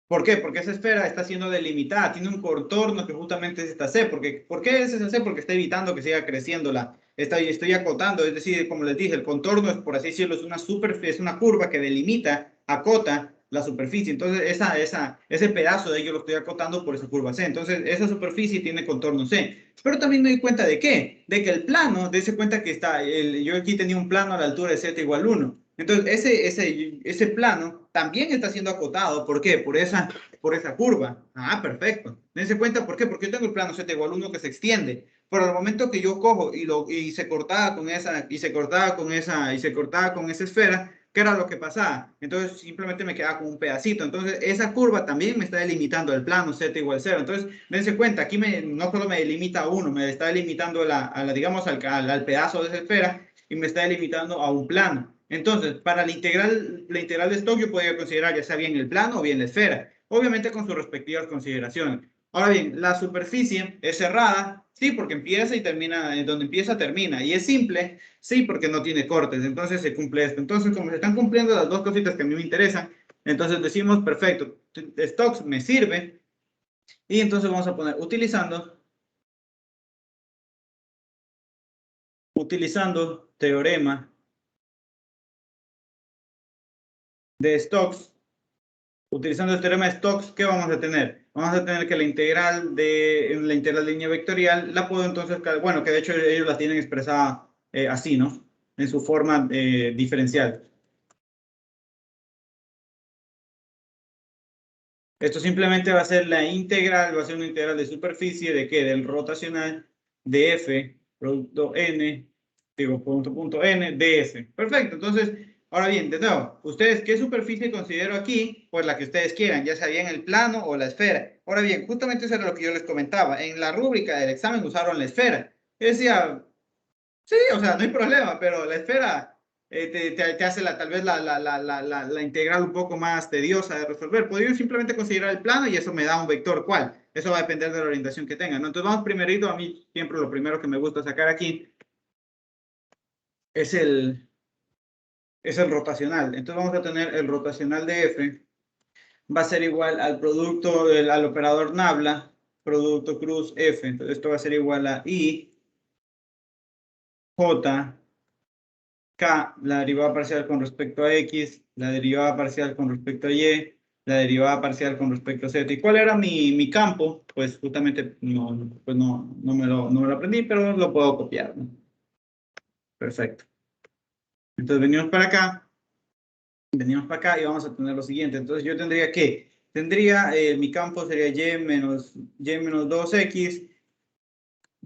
¿Por qué? Porque esa esfera está siendo delimitada, tiene un contorno que justamente es esta C. ¿Por qué es esa C? Porque está evitando que siga creciendo estoy acotando, es decir, como les dije, el contorno es, por así decirlo, es una curva que delimita, acota la superficie. Entonces, ese pedazo de ello lo estoy acotando por esa curva C. Entonces, esa superficie tiene contorno C. Pero también me doy cuenta de ¿qué? De que el plano, dése cuenta que yo aquí tenía un plano a la altura de Z igual 1. Entonces, ese plano también está siendo acotado. ¿Por qué? Por esa curva. Ah, perfecto. Dense cuenta, ¿por qué? Porque yo tengo el plano Z igual 1 que se extiende. Pero al momento que yo cojo y se cortaba con esa esfera, ¿qué era lo que pasaba? Entonces, simplemente me quedaba con un pedacito. Entonces, esa curva también me está delimitando el plano Z igual 0. Entonces, dense cuenta, aquí no solo me delimita a 1, me está delimitando digamos, al pedazo de esa esfera, y me está delimitando a un plano. Entonces, para la integral de Stokes yo podría considerar ya sea bien el plano o bien la esfera, obviamente con sus respectivas consideraciones. Ahora bien, la superficie es cerrada, sí, porque empieza y termina, donde empieza termina, y es simple, sí, porque no tiene cortes, entonces se cumple esto. Entonces, como se están cumpliendo las dos cositas que a mí me interesan, entonces decimos, perfecto, Stokes me sirve, y entonces vamos a poner, utilizando teorema de Stokes. Utilizando el teorema de Stokes, ¿qué vamos a tener? Vamos a tener que la integral de línea vectorial la puedo entonces, bueno, que de hecho ellos la tienen expresada así, ¿no? En su forma diferencial. Esto simplemente va a ser la integral, va a ser una integral de superficie de ¿qué? Del rotacional de f, producto n, digo, punto n, de f. Perfecto, entonces, ahora bien, de nuevo, ¿ustedes qué superficie considero aquí? Pues la que ustedes quieran, ya sea bien el plano o la esfera. Ahora bien, justamente eso era lo que yo les comentaba. En la rúbrica del examen usaron la esfera. Yo decía, sí, o sea, no hay problema, pero la esfera te hace tal vez la integral un poco más tediosa de resolver. Podría simplemente considerar el plano y eso me da un vector. ¿Cuál? Eso va a depender de la orientación que tengan, ¿no? Entonces vamos primerito, a mí siempre lo primero que me gusta sacar aquí es el rotacional. Entonces vamos a tener el rotacional de f, va a ser igual al producto, al operador nabla, producto cruz F. Entonces esto va a ser igual a I, J, K, la derivada parcial con respecto a X, la derivada parcial con respecto a Y, la derivada parcial con respecto a Z. ¿Y cuál era mi campo? Pues justamente pues no me lo aprendí, pero lo puedo copiar, ¿no? Perfecto. Entonces venimos para acá y vamos a tener lo siguiente. Entonces yo tendría mi campo sería y menos 2x,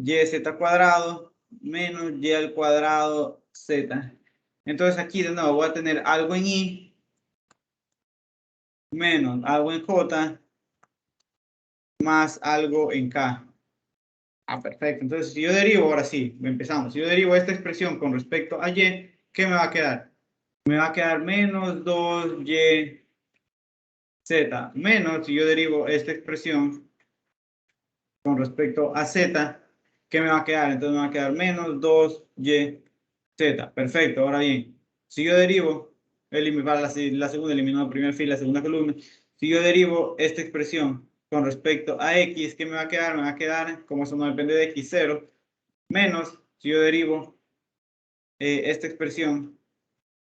z cuadrado, menos y al cuadrado z. Entonces aquí de nuevo voy a tener algo en I, menos algo en J, más algo en K. Perfecto. Entonces si yo derivo, ahora sí, empezamos. Si yo derivo esta expresión con respecto a Y, ¿qué me va a quedar? Me va a quedar menos 2y z, menos si yo derivo esta expresión con respecto a z, ¿qué me va a quedar? Entonces me va a quedar menos 2y z. Perfecto. Ahora bien, si yo derivo, para la segunda, elimino la primera fila, la segunda columna. Si yo derivo esta expresión con respecto a x, ¿qué me va a quedar? Me va a quedar, como eso no depende de x, 0, menos si yo derivo esta expresión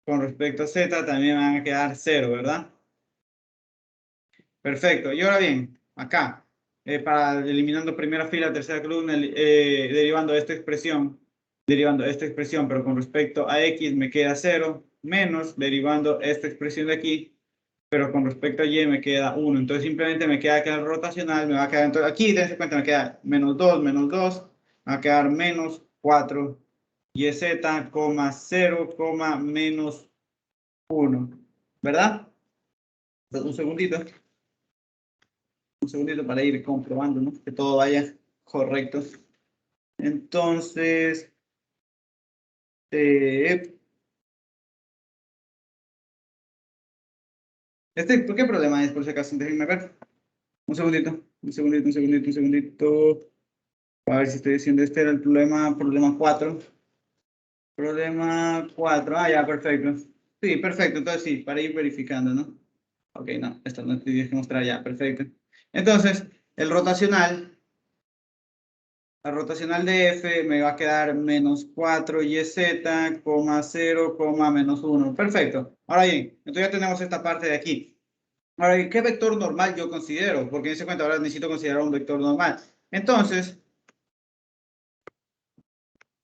con respecto a z, también me van a quedar 0, ¿verdad? Perfecto. Y ahora bien, acá, eliminando primera fila, tercera columna, derivando esta expresión, pero con respecto a x me queda 0, menos derivando esta expresión de aquí, pero con respecto a y me queda 1. Entonces simplemente me queda que el rotacional me va a quedar, entonces aquí, dense cuenta, me queda menos 2, me va a quedar menos 4 y z, 0, menos 1, ¿verdad? Entonces, un segundito para ir comprobando, ¿no? Que todo vaya correcto. Entonces, ¿qué problema es, por si acaso? Déjenme ver. Un segundito. A ver si estoy diciendo, este era el problema 4. Problema 4. Ya, perfecto. Sí, perfecto. Entonces sí, para ir verificando, ¿no? Ok, no, esto no te tienes que mostrar ya, perfecto. Entonces, el rotacional de F me va a quedar menos 4YZ, 0, menos 1. Perfecto. Ahora bien, entonces ya tenemos esta parte de aquí. Ahora, ¿qué vector normal yo considero? Porque en ese cuenta ahora necesito considerar un vector normal. Entonces,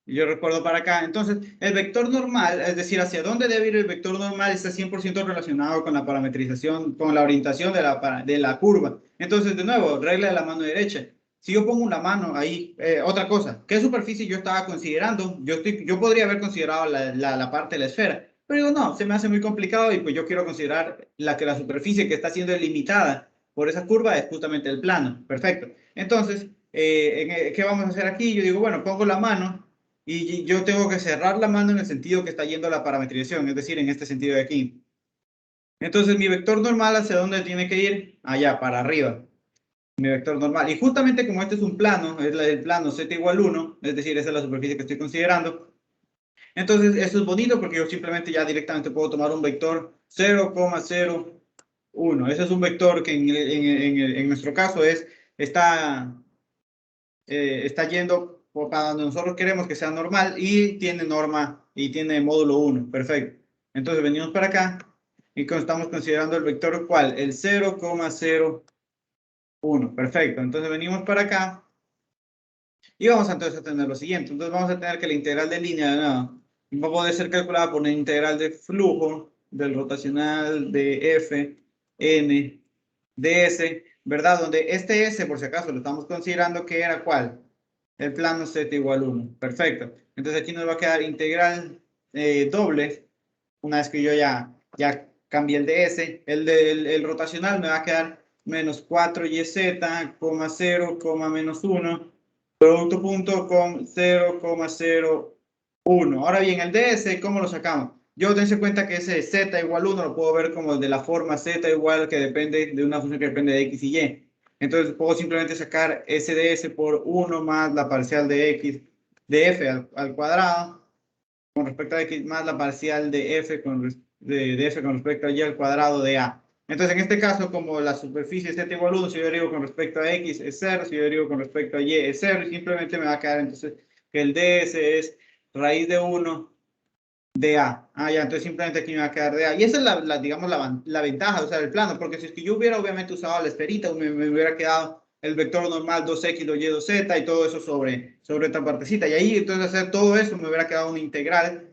yo recuerdo para acá. Entonces, el vector normal, es decir, hacia dónde debe ir el vector normal, está 100% relacionado con la parametrización, con la orientación de la curva. Entonces, de nuevo, regla de la mano derecha. Si yo pongo una mano ahí, otra cosa, ¿qué superficie yo estaba considerando? Yo podría haber considerado la parte de la esfera, pero digo, no, se me hace muy complicado y pues yo quiero considerar que la superficie que está siendo limitada por esa curva es justamente el plano. Perfecto. Entonces, ¿qué vamos a hacer aquí? Yo digo, bueno, pongo la mano y yo tengo que cerrar la mano en el sentido que está yendo la parametrización, es decir, en este sentido de aquí. Entonces, mi vector normal, ¿hacia dónde tiene que ir? Allá, para arriba. Mi vector normal. Y justamente como este es un plano, es el plano z igual 1, es decir, esa es la superficie que estoy considerando. Entonces, eso es bonito porque yo simplemente ya directamente puedo tomar un vector 0,01. Ese es un vector que en nuestro caso está yendo para donde nosotros queremos que sea normal y tiene norma y tiene módulo 1. Perfecto. Entonces venimos para acá y estamos considerando el vector ¿cuál? El 0,01. Perfecto. Entonces venimos para acá y vamos entonces a tener lo siguiente. Entonces vamos a tener que la integral de línea va a poder ser calculada por una integral de flujo del rotacional de f n ds, ¿verdad? Donde este s, por si acaso, lo estamos considerando que era ¿cuál? El plano z igual 1. Perfecto. Entonces aquí nos va a quedar integral doble. Una vez que yo ya cambié el ds, el rotacional me va a quedar menos 4yz, 0, menos 1, producto punto con 0,01. Ahora bien, el ds, ¿cómo lo sacamos? Yo dense cuenta que ese z igual 1 lo puedo ver como de la forma z igual que depende de una función que depende de x y y. Entonces puedo simplemente sacar s de s por 1 más la parcial de x de f al cuadrado con respecto a x más la parcial de f con respecto a y al cuadrado de a. Entonces, en este caso, como la superficie es z igual a 1, si yo derivo con respecto a x es 0, si yo derivo con respecto a y es 0, y simplemente me va a quedar entonces que el ds es raíz de 1 de a. Ah, ya, entonces simplemente aquí me va a quedar de a. Y esa es digamos, la ventaja de usar el plano, porque si es que yo hubiera obviamente usado la esferita, me hubiera quedado el vector normal 2x, 2y, 2z y todo eso sobre esta partecita. Y ahí, entonces, hacer todo eso me hubiera quedado una integral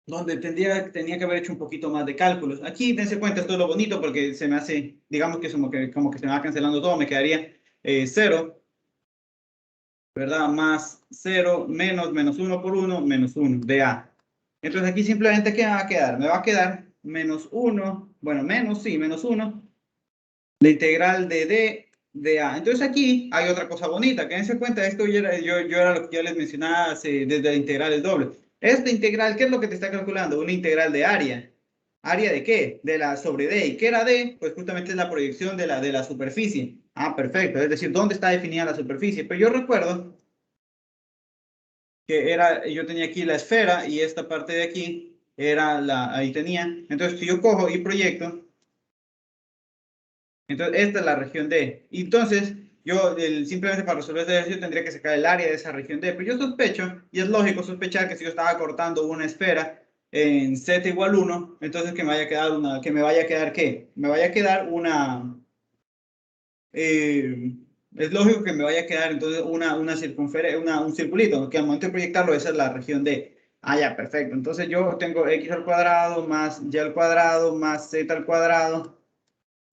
donde tenía que haber hecho un poquito más de cálculos. Aquí, dense cuenta, esto es lo bonito porque se me hace, digamos que como que se me va cancelando todo, me quedaría 0, ¿verdad? Más 0 menos 1 por 1, menos 1 de a. Entonces aquí simplemente, ¿qué me va a quedar? Me va a quedar menos 1, bueno, menos 1, la integral de d de a. Entonces aquí hay otra cosa bonita, que dense cuenta, esto yo era lo que ya les mencionaba desde la integral es doble. Esta integral, ¿qué es lo que te está calculando? Una integral de área. ¿Área de qué? De la sobre D. ¿Y qué era D? Pues justamente es la proyección de la superficie. Ah, perfecto. Es decir, ¿dónde está definida la superficie? Pero yo recuerdo que yo tenía aquí la esfera y esta parte de aquí era ahí tenía. Entonces, si yo cojo y proyecto, entonces esta es la región D. Y entonces, yo simplemente para resolver este ejercicio tendría que sacar el área de esa región D. Pero yo sospecho, y es lógico sospechar que si yo estaba cortando una esfera en z igual 1, entonces que me vaya a quedar ¿qué? Me vaya a quedar una... es lógico que me vaya a quedar entonces un circulito, que al momento de proyectarlo esa es la región D. Ah, ya, perfecto. Entonces yo tengo x al cuadrado más y al cuadrado más z al cuadrado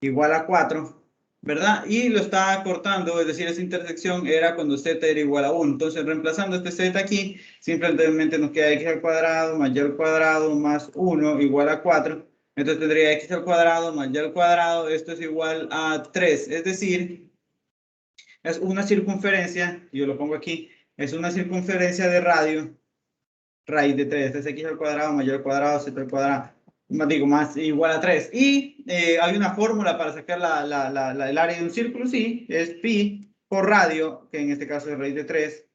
igual a 4, ¿verdad? Y lo estaba cortando, es decir, esa intersección era cuando z era igual a 1. Entonces, reemplazando este z aquí, simplemente nos queda x al cuadrado más y al cuadrado más 1 igual a 4. Entonces tendría x al cuadrado más y al cuadrado, esto es igual a 3. Es decir, es una circunferencia, yo lo pongo aquí, es una circunferencia de radio, raíz de 3, es x al cuadrado más y al cuadrado, z al cuadrado, más igual a 3. Y hay una fórmula para sacar el área de un círculo, sí, es pi por radio, que en este caso es raíz de 3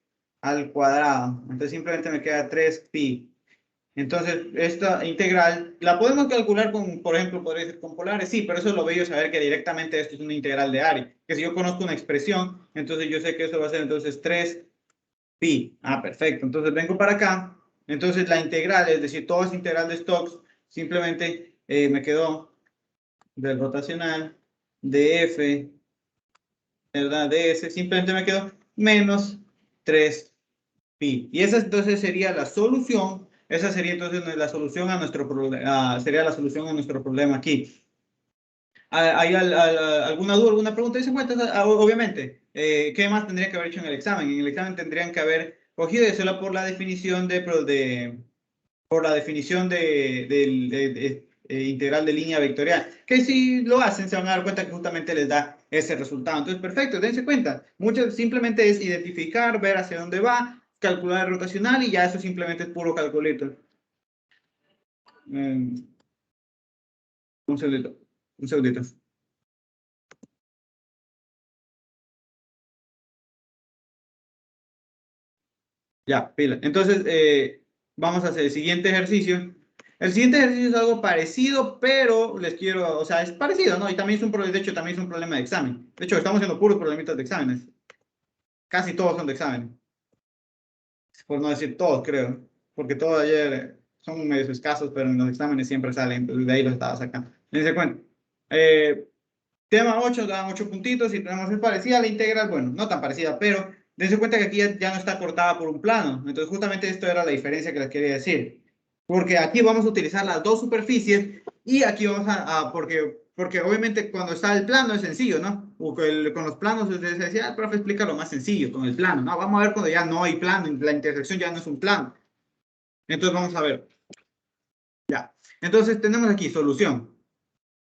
al cuadrado. Entonces simplemente me queda 3 pi. Entonces, esta integral la podemos calcular con, por ejemplo, podría ser con polares, sí, pero eso lo veo saber que directamente esto es una integral de área. Que si yo conozco una expresión, entonces yo sé que eso va a ser entonces 3 pi. Ah, perfecto. Entonces vengo para acá. Entonces la integral, es decir, toda esa integral de Stokes, simplemente me quedó del rotacional de f, ¿verdad? De s, simplemente me quedó menos 3 pi. Y esa entonces sería la solución. Esa sería entonces la solución a nuestro problema. Sería la solución a nuestro problema aquí. ¿Hay alguna duda, alguna pregunta? Dice cuenta, obviamente. ¿Qué más tendría que haber hecho en el examen? En el examen tendrían que haber cogido y solo por la definición integral de línea vectorial. Que si lo hacen, se van a dar cuenta que justamente les da ese resultado. Entonces, perfecto, dense cuenta. Mucho simplemente es identificar, ver hacia dónde va, calcular el rotacional y ya eso simplemente es puro calculito. Un segundito. Un segundito. Ya, pila. Entonces, vamos a hacer el siguiente ejercicio. El siguiente ejercicio es algo parecido, pero les quiero, o sea, es parecido, ¿no? Y también es un problema, de hecho, también es un problema de examen. De hecho, estamos haciendo puros problemitas de exámenes. Casi todos son de examen. Por no decir todos, creo. Porque todos ayer son medio escasos, pero en los exámenes siempre salen. Entonces, de ahí los estaba sacando. Dense cuenta. Tema 8, dan 8 puntitos y tenemos es parecida a la integral. Bueno, no tan parecida, pero dense cuenta que aquí ya no está cortada por un plano. Entonces, justamente esto era la diferencia que les quería decir. Porque aquí vamos a utilizar las dos superficies y aquí vamos porque obviamente cuando está el plano es sencillo, ¿no? Con los planos se decía, el profe explica lo más sencillo, con el plano, ¿no? Vamos a ver cuando ya no hay plano, la intersección ya no es un plano. Entonces vamos a ver. Ya. Entonces tenemos aquí solución.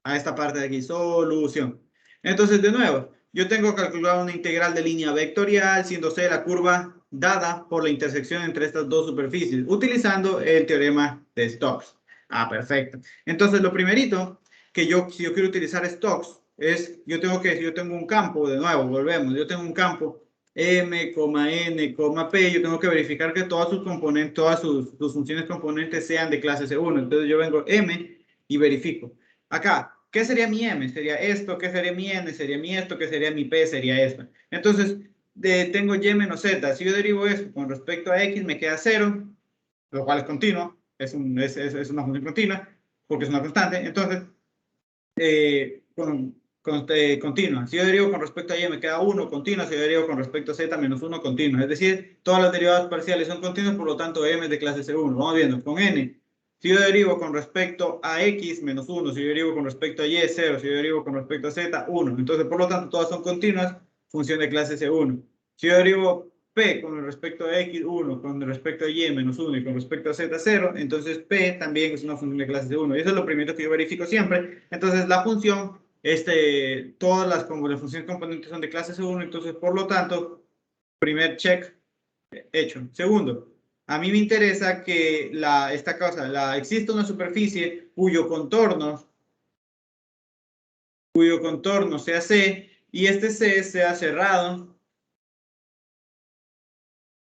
A esta parte de aquí, solución. Entonces, de nuevo, yo tengo que calcular una integral de línea vectorial, siendo C la curva dada por la intersección entre estas dos superficies, utilizando el teorema de Stokes. Ah, perfecto. Entonces, lo primerito que si yo quiero utilizar Stokes, si yo tengo un campo, de nuevo, volvemos, yo tengo un campo M, N, P, yo tengo que verificar que todas sus componentes, todas sus funciones componentes sean de clase C1. Entonces, yo vengo M y verifico. acá, ¿qué sería mi M? Sería esto, ¿qué sería mi N? Sería mi esto, ¿qué sería mi P? Sería esto. Entonces, tengo Y menos Z. Si yo derivo esto con respecto a X, me queda 0, lo cual es continuo, es una función continua, porque es una constante. Entonces, continua. Si yo derivo con respecto a Y, me queda 1, continua. Si yo derivo con respecto a Z, menos 1, continua. Es decir, todas las derivadas parciales son continuas, por lo tanto, M es de clase C1. Vamos viendo, con N. Si yo derivo con respecto a X, menos 1. Si yo derivo con respecto a Y, 0. Si yo derivo con respecto a Z, 1. Entonces, por lo tanto, todas son continuas, función de clase C1. Si yo derivo P con respecto a X, 1, con respecto a Y, menos 1, y con respecto a Z, 0, entonces P también es una función de clase C1. Y eso es lo primero que yo verifico siempre. Entonces, la función, todas las funciones componentes son de clase C1, entonces, por lo tanto, primer check hecho. Segundo, a mí me interesa que esta cosa, existe una superficie cuyo contorno sea C, y este C sea cerrado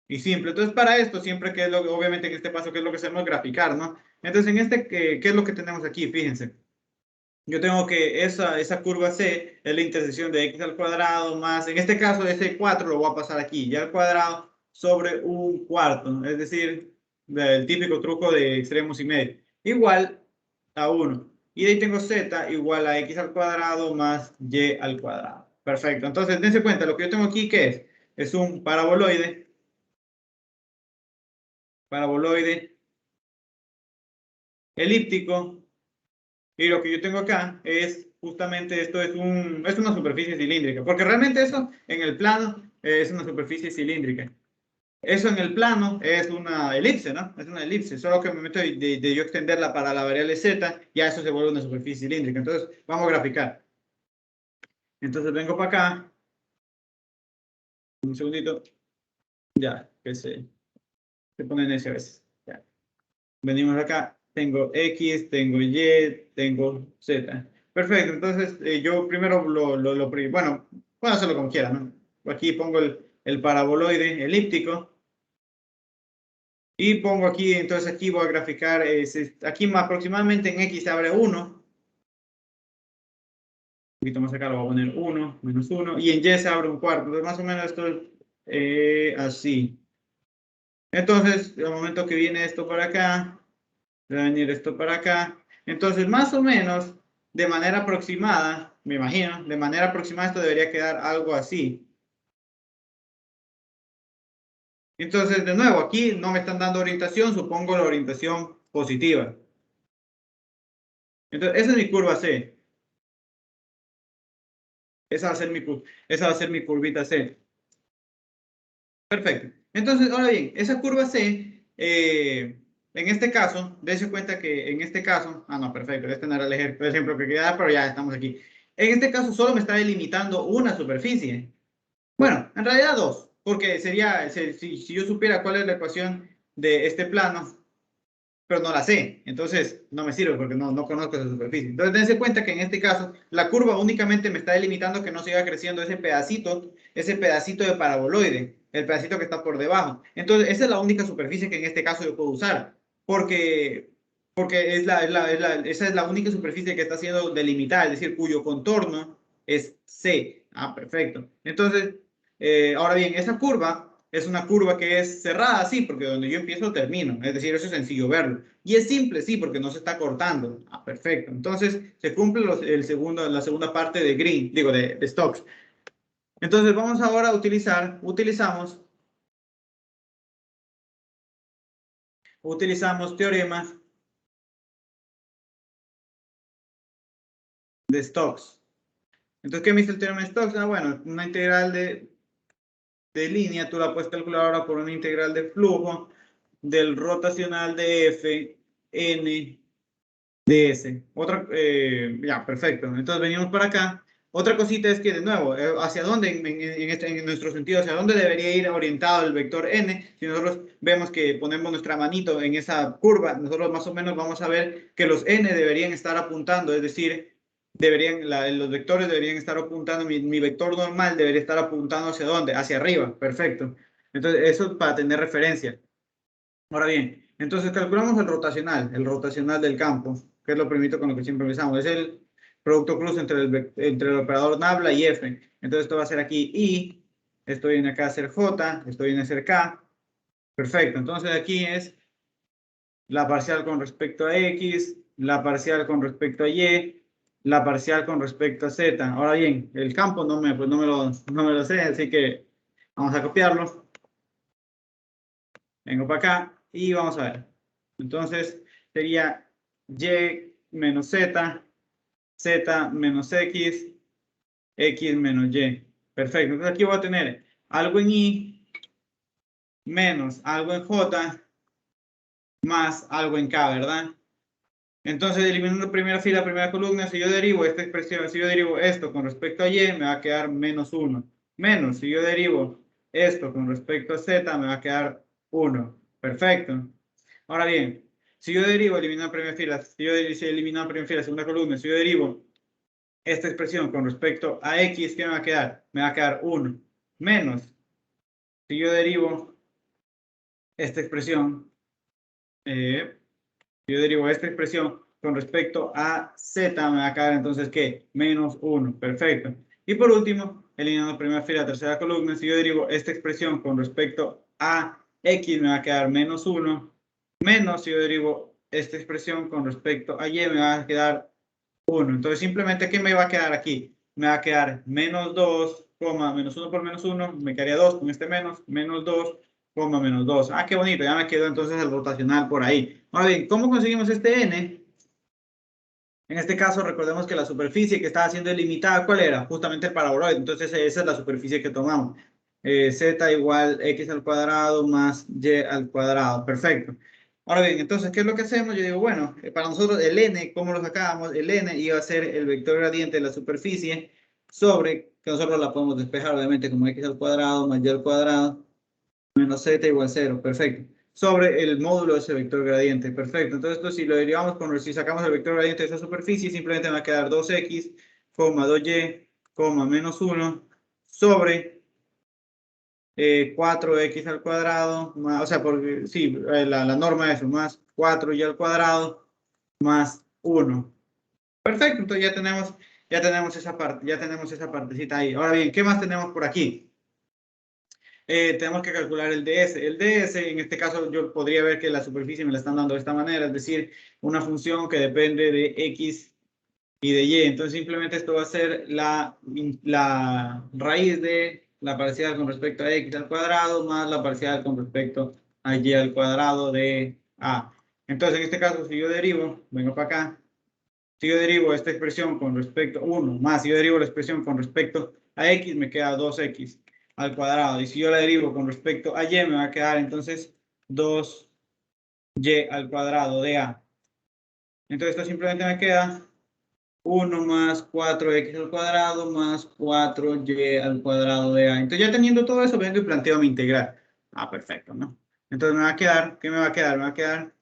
y simple. Entonces, para esto, siempre que es obviamente en este paso, ¿qué es lo que hacemos? Graficar, ¿no? Entonces, ¿qué es lo que tenemos aquí? Fíjense. Yo tengo que esa curva C es la intersección de x al cuadrado más, en este caso, ese 4 lo voy a pasar aquí, y al cuadrado sobre un cuarto, es decir, el típico truco de extremos y medio, igual a 1. Y de ahí tengo z igual a x al cuadrado más y al cuadrado. Perfecto. Entonces, dense cuenta, lo que yo tengo aquí, ¿qué es? Es un paraboloide elíptico, y lo que yo tengo acá es justamente esto, es una superficie cilíndrica, porque realmente eso en el plano es una superficie cilíndrica. Eso en el plano es una elipse, ¿no? Es una elipse, solo que me meto de yo extenderla para la variable z, ya eso se vuelve una superficie cilíndrica. Entonces, vamos a graficar. Entonces vengo para acá. Un segundito. Ya, que se pone en ese a veces. Ya. Venimos acá. Tengo X, tengo Y, tengo Z. Perfecto, entonces yo primero bueno, puedo hacerlo como quiera, ¿no? Aquí pongo el paraboloide elíptico. Y pongo aquí, entonces aquí voy a graficar, aquí aproximadamente en X se abre 1. Un poquito más acá lo voy a poner 1, menos 1. Y en Y se abre un cuarto. Entonces más o menos esto es así. Entonces, el momento que viene esto para acá, va a venir esto para acá. Entonces, más o menos, de manera aproximada, me imagino, de manera aproximada esto debería quedar algo así. Entonces, de nuevo, aquí no me están dando orientación, supongo la orientación positiva. Entonces, esa es mi curva C. Esa va a ser mi curvita C. Perfecto. Entonces, ahora bien, esa curva C, en este caso, dése cuenta que en este caso, no, perfecto, este no era el ejemplo que quería dar, pero ya estamos aquí. En este caso solo me está delimitando una superficie. Bueno, en realidad dos, porque sería, si yo supiera cuál es la ecuación de este plano, pero no la sé, entonces no me sirve porque no conozco esa superficie. Entonces dense cuenta que en este caso la curva únicamente me está delimitando que no siga creciendo ese pedacito de paraboloide, el pedacito que está por debajo. Entonces esa es la única superficie que en este caso yo puedo usar, porque esa es la única superficie que está siendo delimitada, es decir, cuyo contorno es C. Ah, perfecto. Entonces, ahora bien, esa curva es una curva que es cerrada, sí, porque donde yo empiezo termino. Es decir, eso es sencillo verlo. Y es simple, sí, porque no se está cortando. Ah, perfecto. Entonces, se cumple la segunda parte de Green, digo, de Stokes. Entonces, vamos ahora a utilizamos teoremas de Stokes. Entonces, ¿qué me dice el teorema de Stokes? Ah, bueno, una integral de línea, tú la puedes calcular ahora por una integral de flujo del rotacional de F, N, DS. Ya, perfecto. Entonces venimos para acá. Otra cosita es que, de nuevo, ¿hacia dónde, en nuestro sentido, hacia dónde debería ir orientado el vector n? Si nosotros vemos que ponemos nuestra manito en esa curva, nosotros más o menos vamos a ver que los n deberían estar apuntando, es decir, los vectores deberían estar apuntando, mi vector normal debería estar apuntando ¿hacia dónde? Hacia arriba, perfecto. Entonces, eso para tener referencia. Ahora bien, entonces calculamos el rotacional del campo. que es lo primero con lo que siempre empezamos. Es el producto cruz entre el operador nabla y f. Entonces esto va a ser aquí i, esto viene acá a ser j, esto viene a ser k. Perfecto, entonces aquí es la parcial con respecto a x, la parcial con respecto a y, la parcial con respecto a z. Ahora bien, el campo no me lo sé, así que vamos a copiarlo. Vengo para acá y vamos a ver. Entonces sería y menos z, z menos x, x menos y. Perfecto. Entonces aquí voy a tener algo en i menos algo en j más algo en k, ¿verdad? Entonces, eliminando primera fila, primera columna, si yo derivo esta expresión, si yo derivo esto con respecto a y, me va a quedar menos 1. Menos, si yo derivo esto con respecto a z, me va a quedar 1. Perfecto. Ahora bien, si yo derivo, eliminando primera fila, si eliminando primera fila, segunda columna, si yo derivo esta expresión con respecto a x, ¿qué me va a quedar? Me va a quedar 1. Menos, si yo derivo esta expresión, con respecto a z, me va a quedar entonces, ¿qué? Menos 1. Perfecto. Y por último, eliminando primera fila, tercera columna, si yo derivo esta expresión con respecto a x, me va a quedar menos 1. Menos, si yo derivo esta expresión con respecto a y, me va a quedar 1. Entonces, simplemente, ¿qué me va a quedar aquí? Me va a quedar menos 2, menos 1 por menos 1, me quedaría 2 con este menos 2, menos 2. Ah, qué bonito, ya me quedó entonces el rotacional por ahí. Ahora bien, ¿cómo conseguimos este n? En este caso, recordemos que la superficie que estaba siendo delimitada, ¿cuál era? Justamente el paraboloide. Entonces, esa es la superficie que tomamos. Z igual x al cuadrado más y al cuadrado. Perfecto. Ahora bien, entonces, ¿qué es lo que hacemos? Yo digo, bueno, para nosotros el n, ¿cómo lo sacábamos? El n iba a ser el vector gradiente de la superficie sobre, que nosotros la podemos despejar, obviamente, como x al cuadrado más y al cuadrado menos z igual 0. Perfecto. Sobre el módulo de ese vector gradiente. Perfecto. Entonces, esto si lo derivamos, si sacamos el vector gradiente de esa superficie, simplemente me va a quedar 2x, 2y, menos 1 sobre 4x al cuadrado, más, o sea, porque sí, la norma es más 4y al cuadrado más 1. Perfecto, entonces ya tenemos esa parte, ya tenemos esa partecita ahí. Ahora bien, ¿qué más tenemos por aquí? Tenemos que calcular el ds. El ds, en este caso, yo podría ver que la superficie me la están dando de esta manera, es decir, una función que depende de x y de y. Entonces, simplemente esto va a ser la raíz de la parcial con respecto a x al cuadrado más la parcial con respecto a y al cuadrado de a. Entonces, en este caso, si yo derivo, vengo para acá, si yo derivo esta expresión con respecto a 1 más, si yo derivo la expresión con respecto a x, me queda 2x al cuadrado. Y si yo la derivo con respecto a y, me va a quedar entonces 2y al cuadrado de a. Entonces esto simplemente me queda 1 más 4x al cuadrado más 4y al cuadrado de a. Entonces ya teniendo todo eso, vengo y planteo mi integral. Ah, perfecto, ¿no? Entonces me va a quedar, ¿qué me va a quedar? Me va a quedar,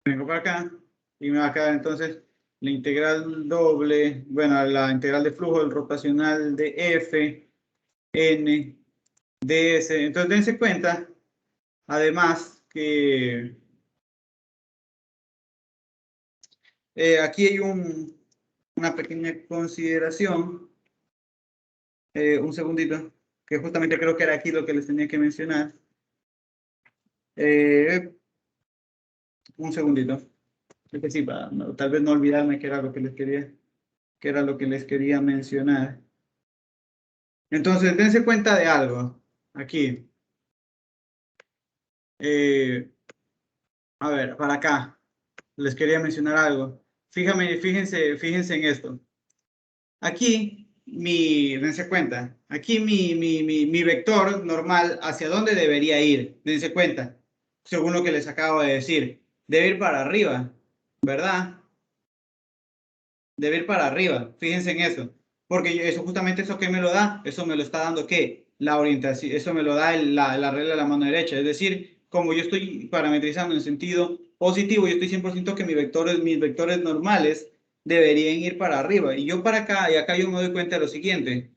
vengo para acá y me va a quedar entonces la integral doble, bueno, la integral de flujo del rotacional de f n ds. Entonces dense cuenta, además, que aquí hay una pequeña consideración, un segundito, que justamente creo que era aquí lo que les tenía que mencionar. Un segundito. Es que sí, para tal vez no olvidarme que era lo que les quería mencionar. Entonces, dense cuenta de algo aquí. A ver, para acá. Les quería mencionar algo. Fíjense en esto. Aquí, dense cuenta. Aquí mi vector normal, ¿hacia dónde debería ir? Dense cuenta. Según lo que les acabo de decir. Debe ir para arriba, ¿verdad? Debe ir para arriba. Fíjense en eso. Porque eso justamente eso que me lo da, eso me lo está dando ¿qué? La orientación, eso me lo da la regla de la mano derecha. Es decir, como yo estoy parametrizando en sentido positivo, yo estoy 100% que mis vectores normales deberían ir para arriba. Y yo para acá, y acá yo me doy cuenta de lo siguiente.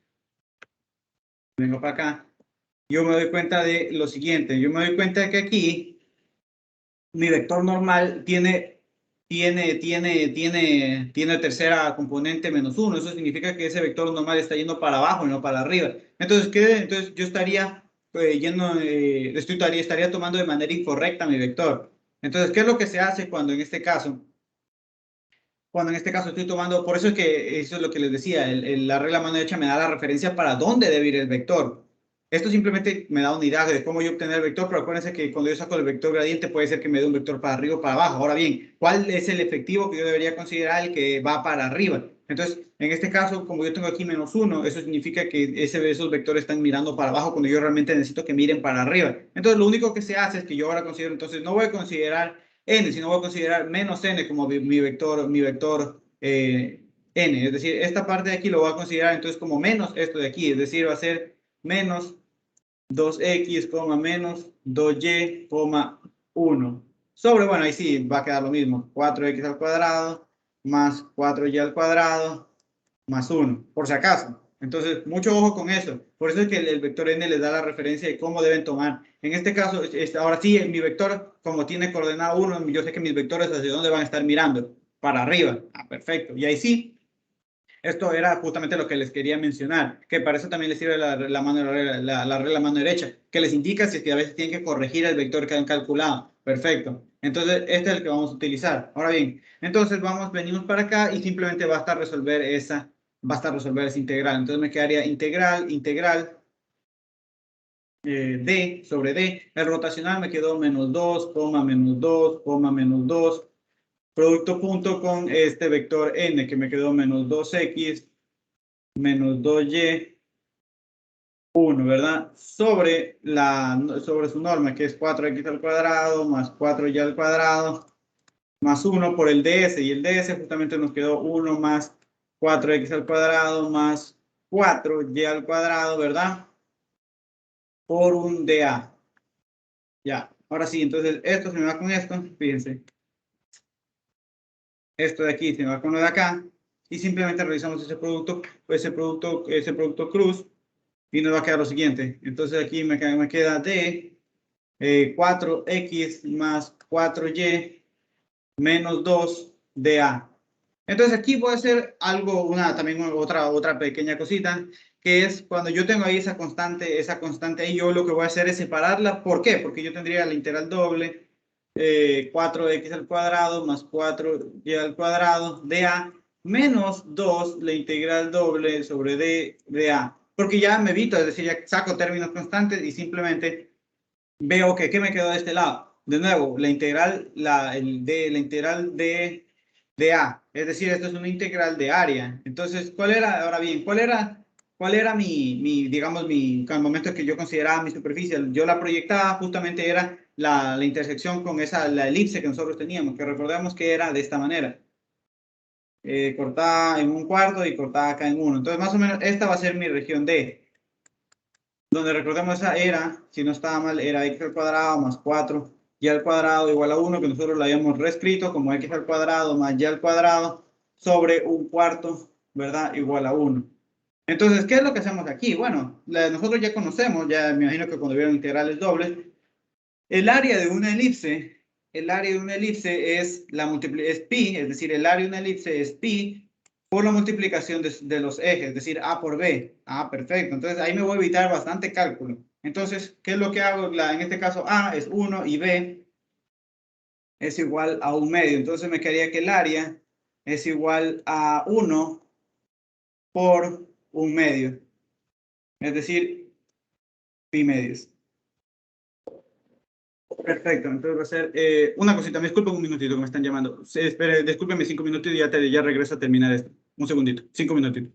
Vengo para acá. Yo me doy cuenta de lo siguiente. Yo me doy cuenta de que aquí mi vector normal tiene tercera componente -1. Eso significa que ese vector normal está yendo para abajo y no para arriba. Entonces, entonces yo estaría estaría tomando de manera incorrecta mi vector. Entonces, ¿qué es lo que se hace cuando en este caso estoy tomando? Por eso es que eso es lo que les decía, la regla mano derecha me da la referencia para dónde debe ir el vector. Esto simplemente me da una idea de cómo yo obtener el vector, pero acuérdense que cuando yo saco el vector gradiente puede ser que me dé un vector para arriba o para abajo. Ahora bien, ¿cuál es el efectivo que yo debería considerar el que va para arriba? Entonces, en este caso, como yo tengo aquí -1, eso significa que esos vectores están mirando para abajo cuando yo realmente necesito que miren para arriba. Entonces, lo único que se hace es que yo ahora considero, entonces no voy a considerar n, sino voy a considerar -n como mi vector n. Es decir, esta parte de aquí lo voy a considerar entonces como menos esto de aquí. Es decir, va a ser menos 2x, menos 2y, 1. Sobre, bueno, ahí sí va a quedar lo mismo. 4x al cuadrado más 4y al cuadrado más 1, por si acaso. Entonces, mucho ojo con eso. Por eso es que el vector n les da la referencia de cómo deben tomar. En este caso, ahora sí, mi vector, como tiene coordenada 1, yo sé que mis vectores hacia dónde van a estar mirando. Para arriba. Ah, perfecto. Y ahí sí, esto era justamente lo que les quería mencionar, que para eso también les sirve la regla mano derecha, que les indica si es que a veces tienen que corregir el vector que han calculado. Perfecto. Entonces, este es el que vamos a utilizar. Ahora bien, entonces venimos para acá y simplemente basta resolver esa integral. Entonces me quedaría integral d sobre d. El rotacional me quedó -2, -2, producto punto con este vector n que me quedó -2x menos 2y 1, ¿verdad? Sobre su norma, que es 4x al cuadrado más 4y al cuadrado más 1 por el ds, y el ds justamente nos quedó 1 más 4x al cuadrado más 4y al cuadrado, ¿verdad? Por un dA. Ya, ahora sí, entonces esto se me va con esto, fíjense. Esto de aquí se me va con lo de acá, y simplemente realizamos ese producto cruz, y nos va a quedar lo siguiente. Entonces aquí me queda d 4x más 4y menos 2 dA. Entonces aquí voy a hacer algo, también otra pequeña cosita, que es cuando yo tengo ahí esa constante ahí, yo lo que voy a hacer es separarla. ¿Por qué? Porque yo tendría la integral doble, 4x al cuadrado más 4y al cuadrado dA menos 2 la integral doble sobre d dA. Porque ya me evito, es decir, ya saco términos constantes y simplemente veo que ¿qué me quedó de este lado? De nuevo, la integral de A. Es decir, esto es una integral de área. Entonces, ahora bien, cuál era digamos, al momento que yo consideraba mi superficie? Yo la proyectaba, justamente era la intersección con la elipse que nosotros teníamos, que recordemos que era de esta manera. Cortada en un cuarto y cortada acá en uno. Entonces, más o menos, esta va a ser mi región D. Donde recordemos esa era, si no estaba mal, era x al cuadrado más 4 y al cuadrado igual a 1, que nosotros lo habíamos reescrito como x al cuadrado más y al cuadrado sobre un cuarto, ¿verdad? Igual a 1. Entonces, ¿qué es lo que hacemos aquí? Bueno, nosotros ya conocemos, ya me imagino que cuando vieron integrales dobles, el área de una elipse, es pi, es decir, el área de una elipse es pi por la multiplicación de los ejes, es decir, A por B. Ah, perfecto. Entonces ahí me voy a evitar bastante cálculo. Entonces, ¿qué es lo que hago? En este caso A es 1 y B es igual a 1/2. Entonces me quedaría que el área es igual a 1 por 1/2. Es decir, pi medios. Perfecto, entonces va a ser una cosita. Me disculpen un minutito que me están llamando. Espere, discúlpeme 5 minutos y ya regreso a terminar esto. Un segundito, 5 minutitos.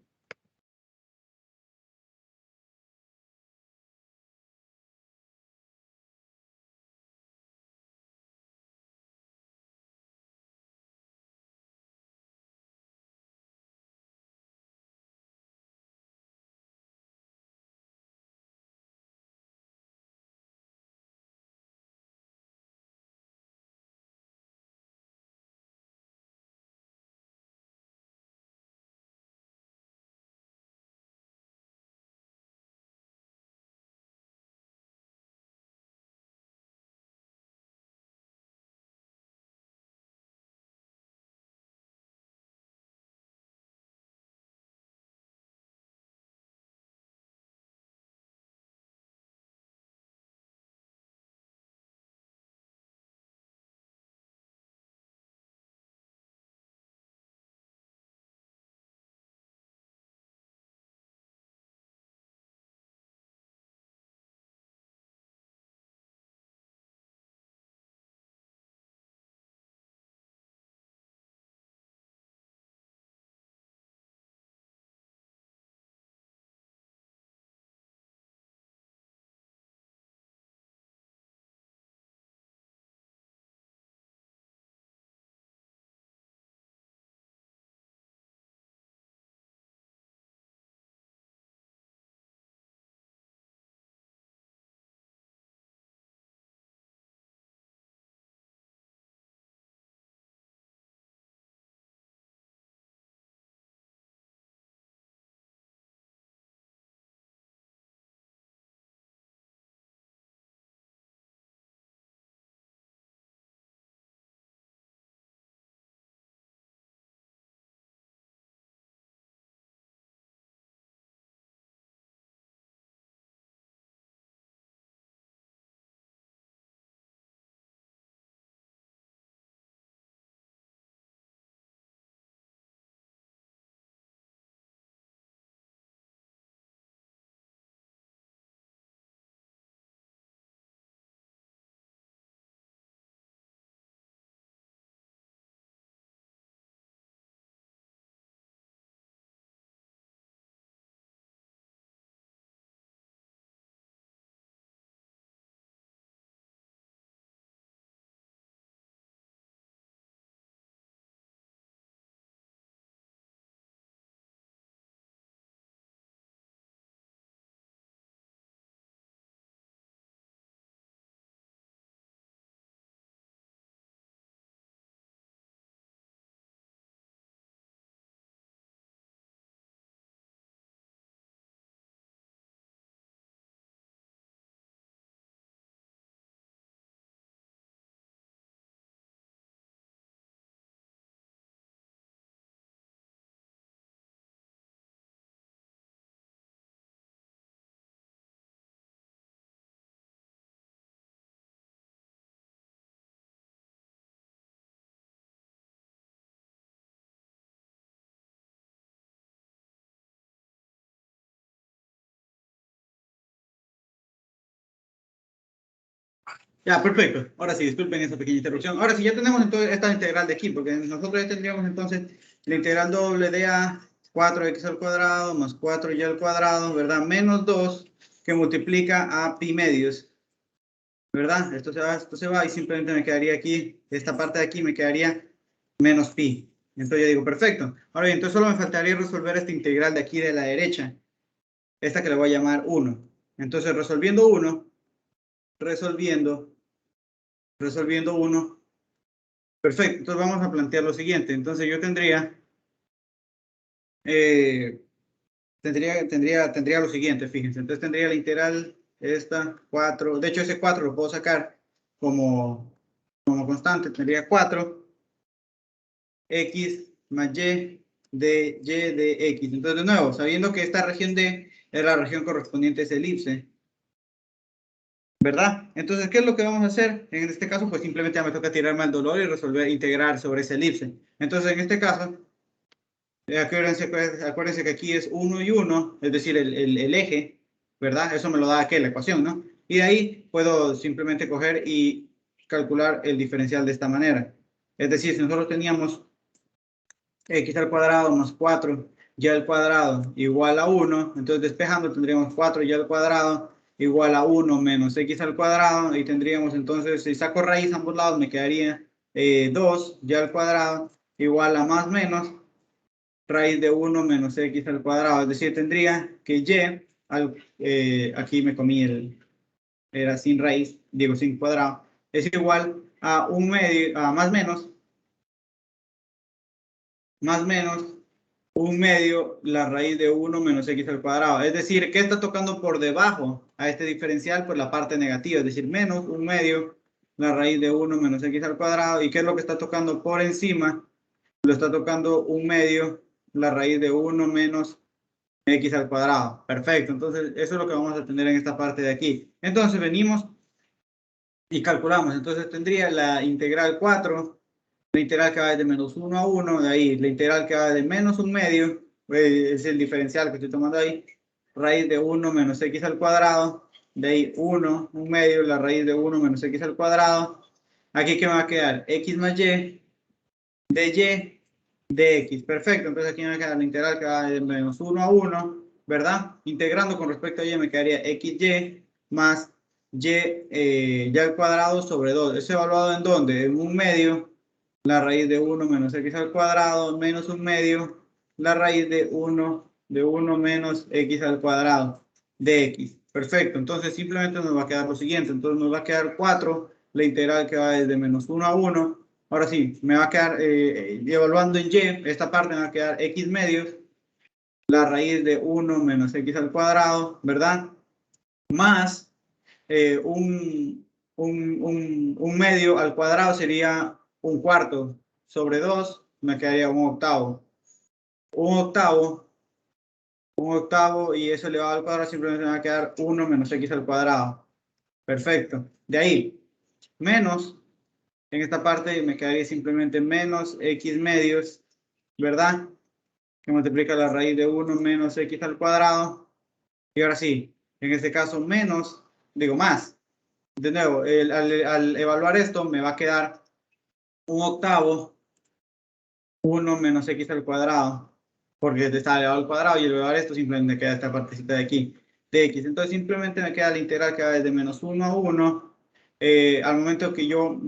Ya, perfecto. Ahora sí, disculpen esa pequeña interrupción. Ahora sí, ya tenemos entonces esta integral de aquí, porque nosotros ya tendríamos entonces la integral doble de a 4x al cuadrado más 4y al cuadrado, ¿verdad? Menos 2 que multiplica a pi medios, ¿verdad? Esto se va y simplemente me quedaría aquí, esta parte de aquí me quedaría menos pi. Entonces yo digo, perfecto. Ahora bien, entonces solo me faltaría resolver esta integral de aquí de la derecha, esta que le voy a llamar 1. Entonces resolviendo 1, resolviendo 1. Perfecto, entonces vamos a plantear lo siguiente. Entonces yo tendría lo siguiente, fíjense. Entonces tendría la integral esta 4. De hecho, ese 4 lo puedo sacar como constante. Tendría 4 x más y de x. Entonces, de nuevo, sabiendo que esta región D es la región correspondiente a esa elipse, ¿verdad? Entonces, ¿qué es lo que vamos a hacer? En este caso, pues simplemente ya me toca tirarme al dolor y resolver, integrar sobre esa elipse. Entonces, en este caso, acuérdense que aquí es 1 y 1, es decir, el eje, ¿verdad? Eso me lo da aquí la ecuación, ¿no? Y de ahí puedo simplemente coger y calcular el diferencial de esta manera. Es decir, si nosotros teníamos x al cuadrado más 4 y al cuadrado igual a 1, entonces despejando tendríamos 4 y al cuadrado igual a 1 menos x al cuadrado, y tendríamos entonces, si saco raíz a ambos lados, me quedaría 2 y al cuadrado igual a más menos raíz de 1 menos x al cuadrado, es decir, tendría que y, aquí me comí era sin raíz, digo sin cuadrado, es igual a un medio, a más menos un medio la raíz de 1 menos x al cuadrado. Es decir, ¿qué está tocando por debajo a este diferencial? Pues la parte negativa, es decir, menos un medio la raíz de 1 menos x al cuadrado. ¿Y qué es lo que está tocando por encima? Lo está tocando un medio la raíz de 1 menos x al cuadrado. Perfecto, entonces eso es lo que vamos a tener en esta parte de aquí. Entonces venimos y calculamos. Entonces tendría la integral 4, la integral que va de menos 1 a 1, de ahí la integral que va de menos un medio, es el diferencial que estoy tomando ahí, raíz de 1 menos x al cuadrado, de ahí 1, un medio, la raíz de 1 menos x al cuadrado. Aquí que me va a quedar x más y de x. Perfecto, entonces aquí me va a quedar la integral que va de menos 1 a 1, ¿verdad? Integrando con respecto a y me quedaría xy más y al cuadrado sobre 2. ¿Es evaluado en dónde? En un medio, la raíz de 1 menos x al cuadrado, menos un medio, la raíz de 1 menos x al cuadrado de x. Perfecto, entonces simplemente nos va a quedar lo siguiente. Entonces nos va a quedar 4, la integral que va desde menos 1 a 1. Ahora sí, me va a quedar, evaluando en y, esta parte me va a quedar x medios, la raíz de 1 menos x al cuadrado, ¿verdad? Más un medio al cuadrado sería un cuarto sobre 2, me quedaría un octavo. Un octavo, y eso elevado al cuadrado simplemente me va a quedar 1 menos x al cuadrado. Perfecto. De ahí, menos, en esta parte me quedaría simplemente menos x medios, ¿verdad? Que multiplica la raíz de 1 menos x al cuadrado. Y ahora sí, en este caso menos, digo más. De nuevo, al evaluar esto me va a quedar un octavo 1 menos x al cuadrado, porque está elevado al cuadrado, y al evaluar esto simplemente me queda esta partecita de aquí, de x. Entonces simplemente me queda la integral que va desde menos 1 a 1, al momento que yo,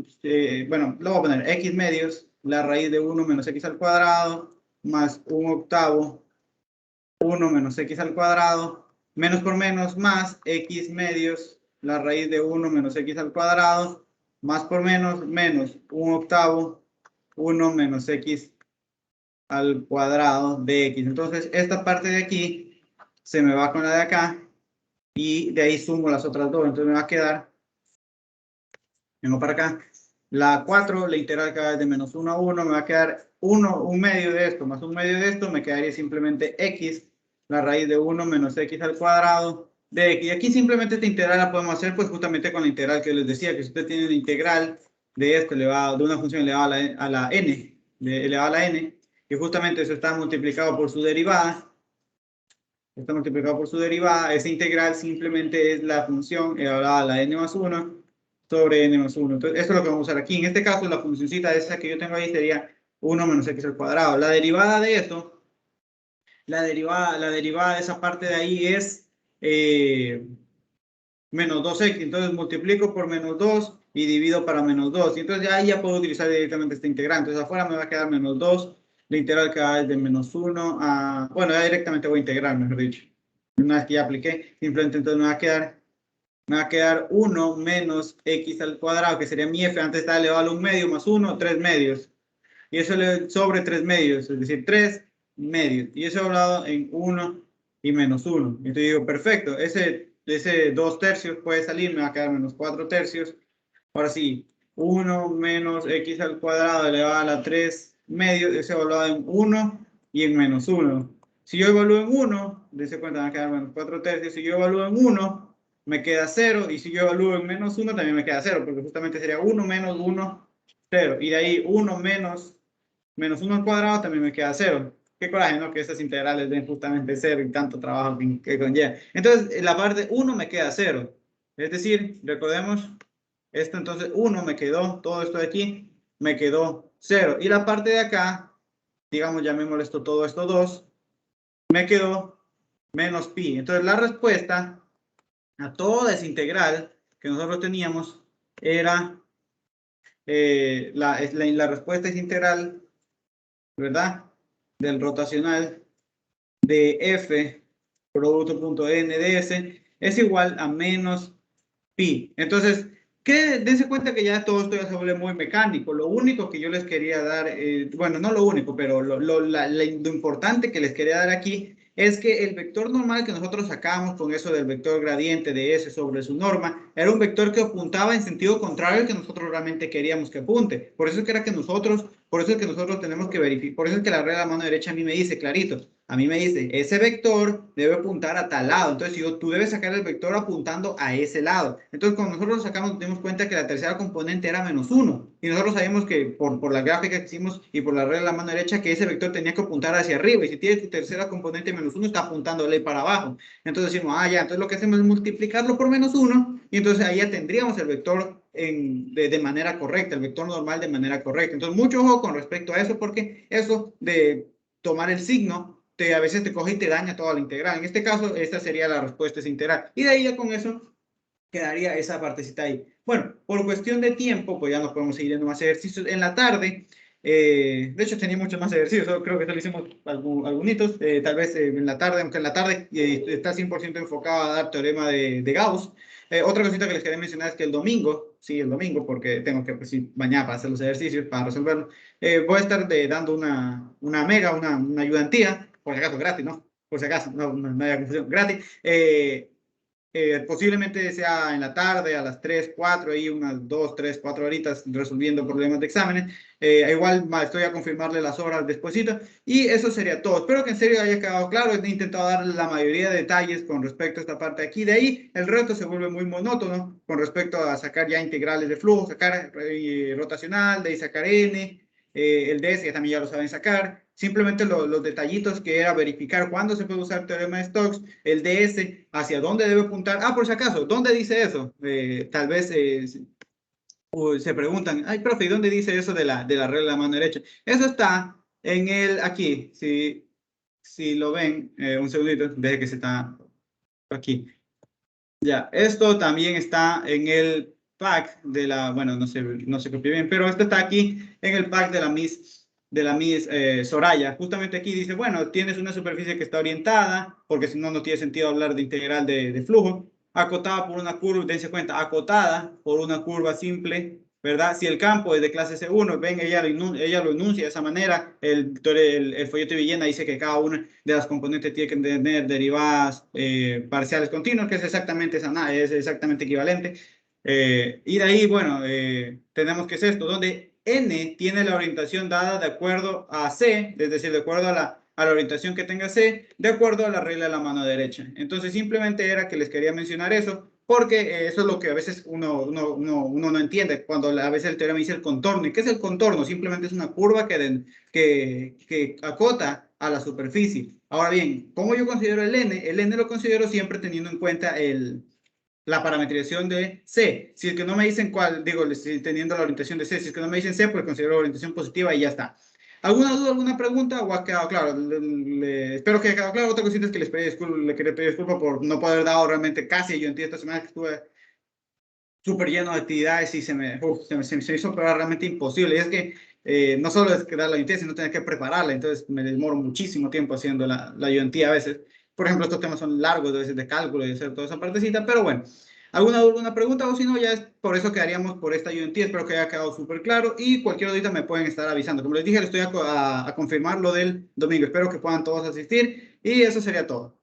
bueno, lo voy a poner x medios, la raíz de 1 menos x al cuadrado, más un octavo 1 menos x al cuadrado, menos por menos, más x medios, la raíz de 1 menos x al cuadrado, más por menos, menos un octavo 1 menos x al cuadrado de x. Entonces esta parte de aquí se me va con la de acá, y de ahí sumo las otras dos. Entonces me va a quedar, vengo para acá, la 4, la integral que va de menos 1 a 1, me va a quedar 1, un medio de esto, más un medio de esto, me quedaría simplemente x, la raíz de 1 menos x al cuadrado de x. Y aquí simplemente esta integral la podemos hacer pues justamente con la integral que les decía, que si usted tiene la integral de esto elevado, de una función elevada a la n, elevada a la n, y justamente eso está multiplicado por su derivada, esa integral simplemente es la función elevada a la n más 1, sobre n más 1. Entonces, esto es lo que vamos a usar aquí. En este caso, la funcioncita esa que yo tengo ahí sería 1 menos x al cuadrado. La derivada de esto, la derivada de esa parte de ahí es menos 2x. Entonces, multiplico por menos 2 y divido para menos 2. Y entonces, ya puedo utilizar directamente este integral. Entonces, afuera me va a quedar menos 2. La integral que va desde menos 1 a... Bueno, ya directamente voy a integrar, mejor dicho. Una vez que ya apliqué, simplemente entonces me va a quedar 1 menos x al cuadrado, que sería mi f, antes estaba elevado a 1 medio más 1, 3 medios. Y eso sobre 3 medios, es decir, 3 medios. Y eso hablado en 1 y menos 1. Entonces digo, perfecto, ese 2 tercios puede salir, me va a quedar menos 4 tercios. Ahora sí, 1 menos x al cuadrado elevado a la 3 medios, es evaluado en 1 y en menos 1. Si yo evalúo en 1, dése cuenta, me va a quedar menos 4 tercios. Si yo evalúo en 1, me queda 0. Y si yo evalúo en menos 1, también me queda 0, porque justamente sería 1 menos 1, 0. Y de ahí 1 menos 1 al cuadrado también me queda 0. Qué coraje, ¿no? Que estas integrales den justamente 0 y tanto trabajo que conlleva. Entonces, la parte 1 me queda 0. Es decir, recordemos, esto entonces 1 me quedó, todo esto de aquí me quedó 0. Y la parte de acá, digamos, llamémosle esto, todo esto 2, me quedó menos pi. Entonces, la respuesta a toda esa integral que nosotros teníamos era, la respuesta es integral, ¿verdad? Del rotacional de f producto.n de s es igual a menos pi. Entonces, dense cuenta que ya todo esto ya se vuelve muy mecánico. Lo único que yo les quería dar, bueno, no lo único, pero lo importante que les quería dar aquí es que el vector normal que nosotros sacamos con eso del vector gradiente de S sobre su norma, era un vector que apuntaba en sentido contrario al que nosotros realmente queríamos que apunte. Por eso es que nosotros tenemos que verificar, por eso es que la regla de la mano derecha a mí me dice clarito, a mí me dice, ese vector debe apuntar a tal lado. Entonces, tú debes sacar el vector apuntando a ese lado. Entonces, cuando nosotros lo sacamos, nos dimos cuenta que la tercera componente era menos 1. Y nosotros sabemos que por la gráfica que hicimos y por la regla de la mano derecha, que ese vector tenía que apuntar hacia arriba. Y si tiene tu tercera componente menos 1, está apuntándole para abajo. Entonces decimos, ya, entonces lo que hacemos es multiplicarlo por menos 1. Y entonces ahí ya tendríamos el vector de manera correcta, el vector normal de manera correcta. Entonces, mucho ojo con respecto a eso, porque eso de tomar el signo a veces te coge y te daña toda la integral. En este caso, esta sería la respuesta, es integral. Y de ahí ya con eso quedaría esa partecita ahí. Bueno, por cuestión de tiempo, pues ya nos podemos seguir yendo más ejercicios. En la tarde, de hecho tenía muchos más ejercicios, creo que solo hicimos algunos, tal vez en la tarde, aunque en la tarde está 100% enfocado a dar teorema de Gauss. Otra cosita que les quería mencionar es que el domingo, porque tengo que pues, mañana para hacer los ejercicios, para resolverlo, voy a estar dando una ayudantía, por si acaso gratis, ¿no? Por si acaso, no haya confusión, gratis. Posiblemente sea en la tarde, a las 3, 4, ahí unas 2, 3, 4 horitas resolviendo problemas de exámenes. Igual estoy a confirmarle las horas despuesito. Y eso sería todo. Espero que en serio haya quedado claro. He intentado dar la mayoría de detalles con respecto a esta parte de aquí. De ahí, el resto se vuelve muy monótono con respecto a sacar ya integrales de flujo, sacar rotacional, de ahí sacar n. El DS que también ya lo saben sacar, simplemente los detallitos que era verificar cuándo se puede usar teorema de Stokes, el DS, hacia dónde debe apuntar, por si acaso, ¿dónde dice eso? Tal vez se preguntan, ay, profe, ¿y dónde dice eso de la regla de la mano derecha? Eso está en aquí, si lo ven, un segundito, desde que se está aquí. Ya, esto también está en el pack de la, bueno, no se copia bien, pero esto está aquí en el pack de la Miss Soraya. Justamente aquí dice, bueno, tienes una superficie que está orientada, porque si no, no tiene sentido hablar de integral de flujo, acotada por una curva, dense cuenta, acotada por una curva simple, ¿verdad? Si el campo es de clase C1, ven, ella lo enuncia de esa manera, el folleto de Villena dice que cada una de las componentes tiene que tener derivadas parciales continuas, que es exactamente equivalente. Y de ahí, bueno, tenemos que es esto, donde n tiene la orientación dada de acuerdo a C, es decir, de acuerdo a la orientación que tenga C, de acuerdo a la regla de la mano derecha. Entonces, simplemente era que les quería mencionar eso, porque eso es lo que a veces uno no entiende, cuando a veces el teorema dice el contorno. ¿Y qué es el contorno? Simplemente es una curva que acota a la superficie. Ahora bien, ¿cómo yo considero el n? El n lo considero siempre teniendo en cuenta la parametrización de C. Si es que no me dicen cuál, digo, teniendo la orientación de C, si es que no me dicen C, pues considero orientación positiva y ya está. ¿Alguna duda, alguna pregunta o ha quedado claro? Espero que haya quedado claro. Otra cosita es que le quería pedir disculpas por no poder dar realmente casi. Yo entiendo esta semana que estuve súper lleno de actividades y se me hizo pero realmente imposible. Y es que no solo es que dar la ayudantía, sino tener que prepararla. Entonces me demoro muchísimo tiempo haciendo la ayudantía a veces. Por ejemplo, estos temas son largos, a veces de cálculo y hacer toda esa partecita, pero bueno. ¿Alguna pregunta? O si no, ya es por eso quedaríamos por esta ayudantía. Espero que haya quedado súper claro y cualquier duda me pueden estar avisando. Como les dije, les estoy a confirmar lo del domingo. Espero que puedan todos asistir y eso sería todo.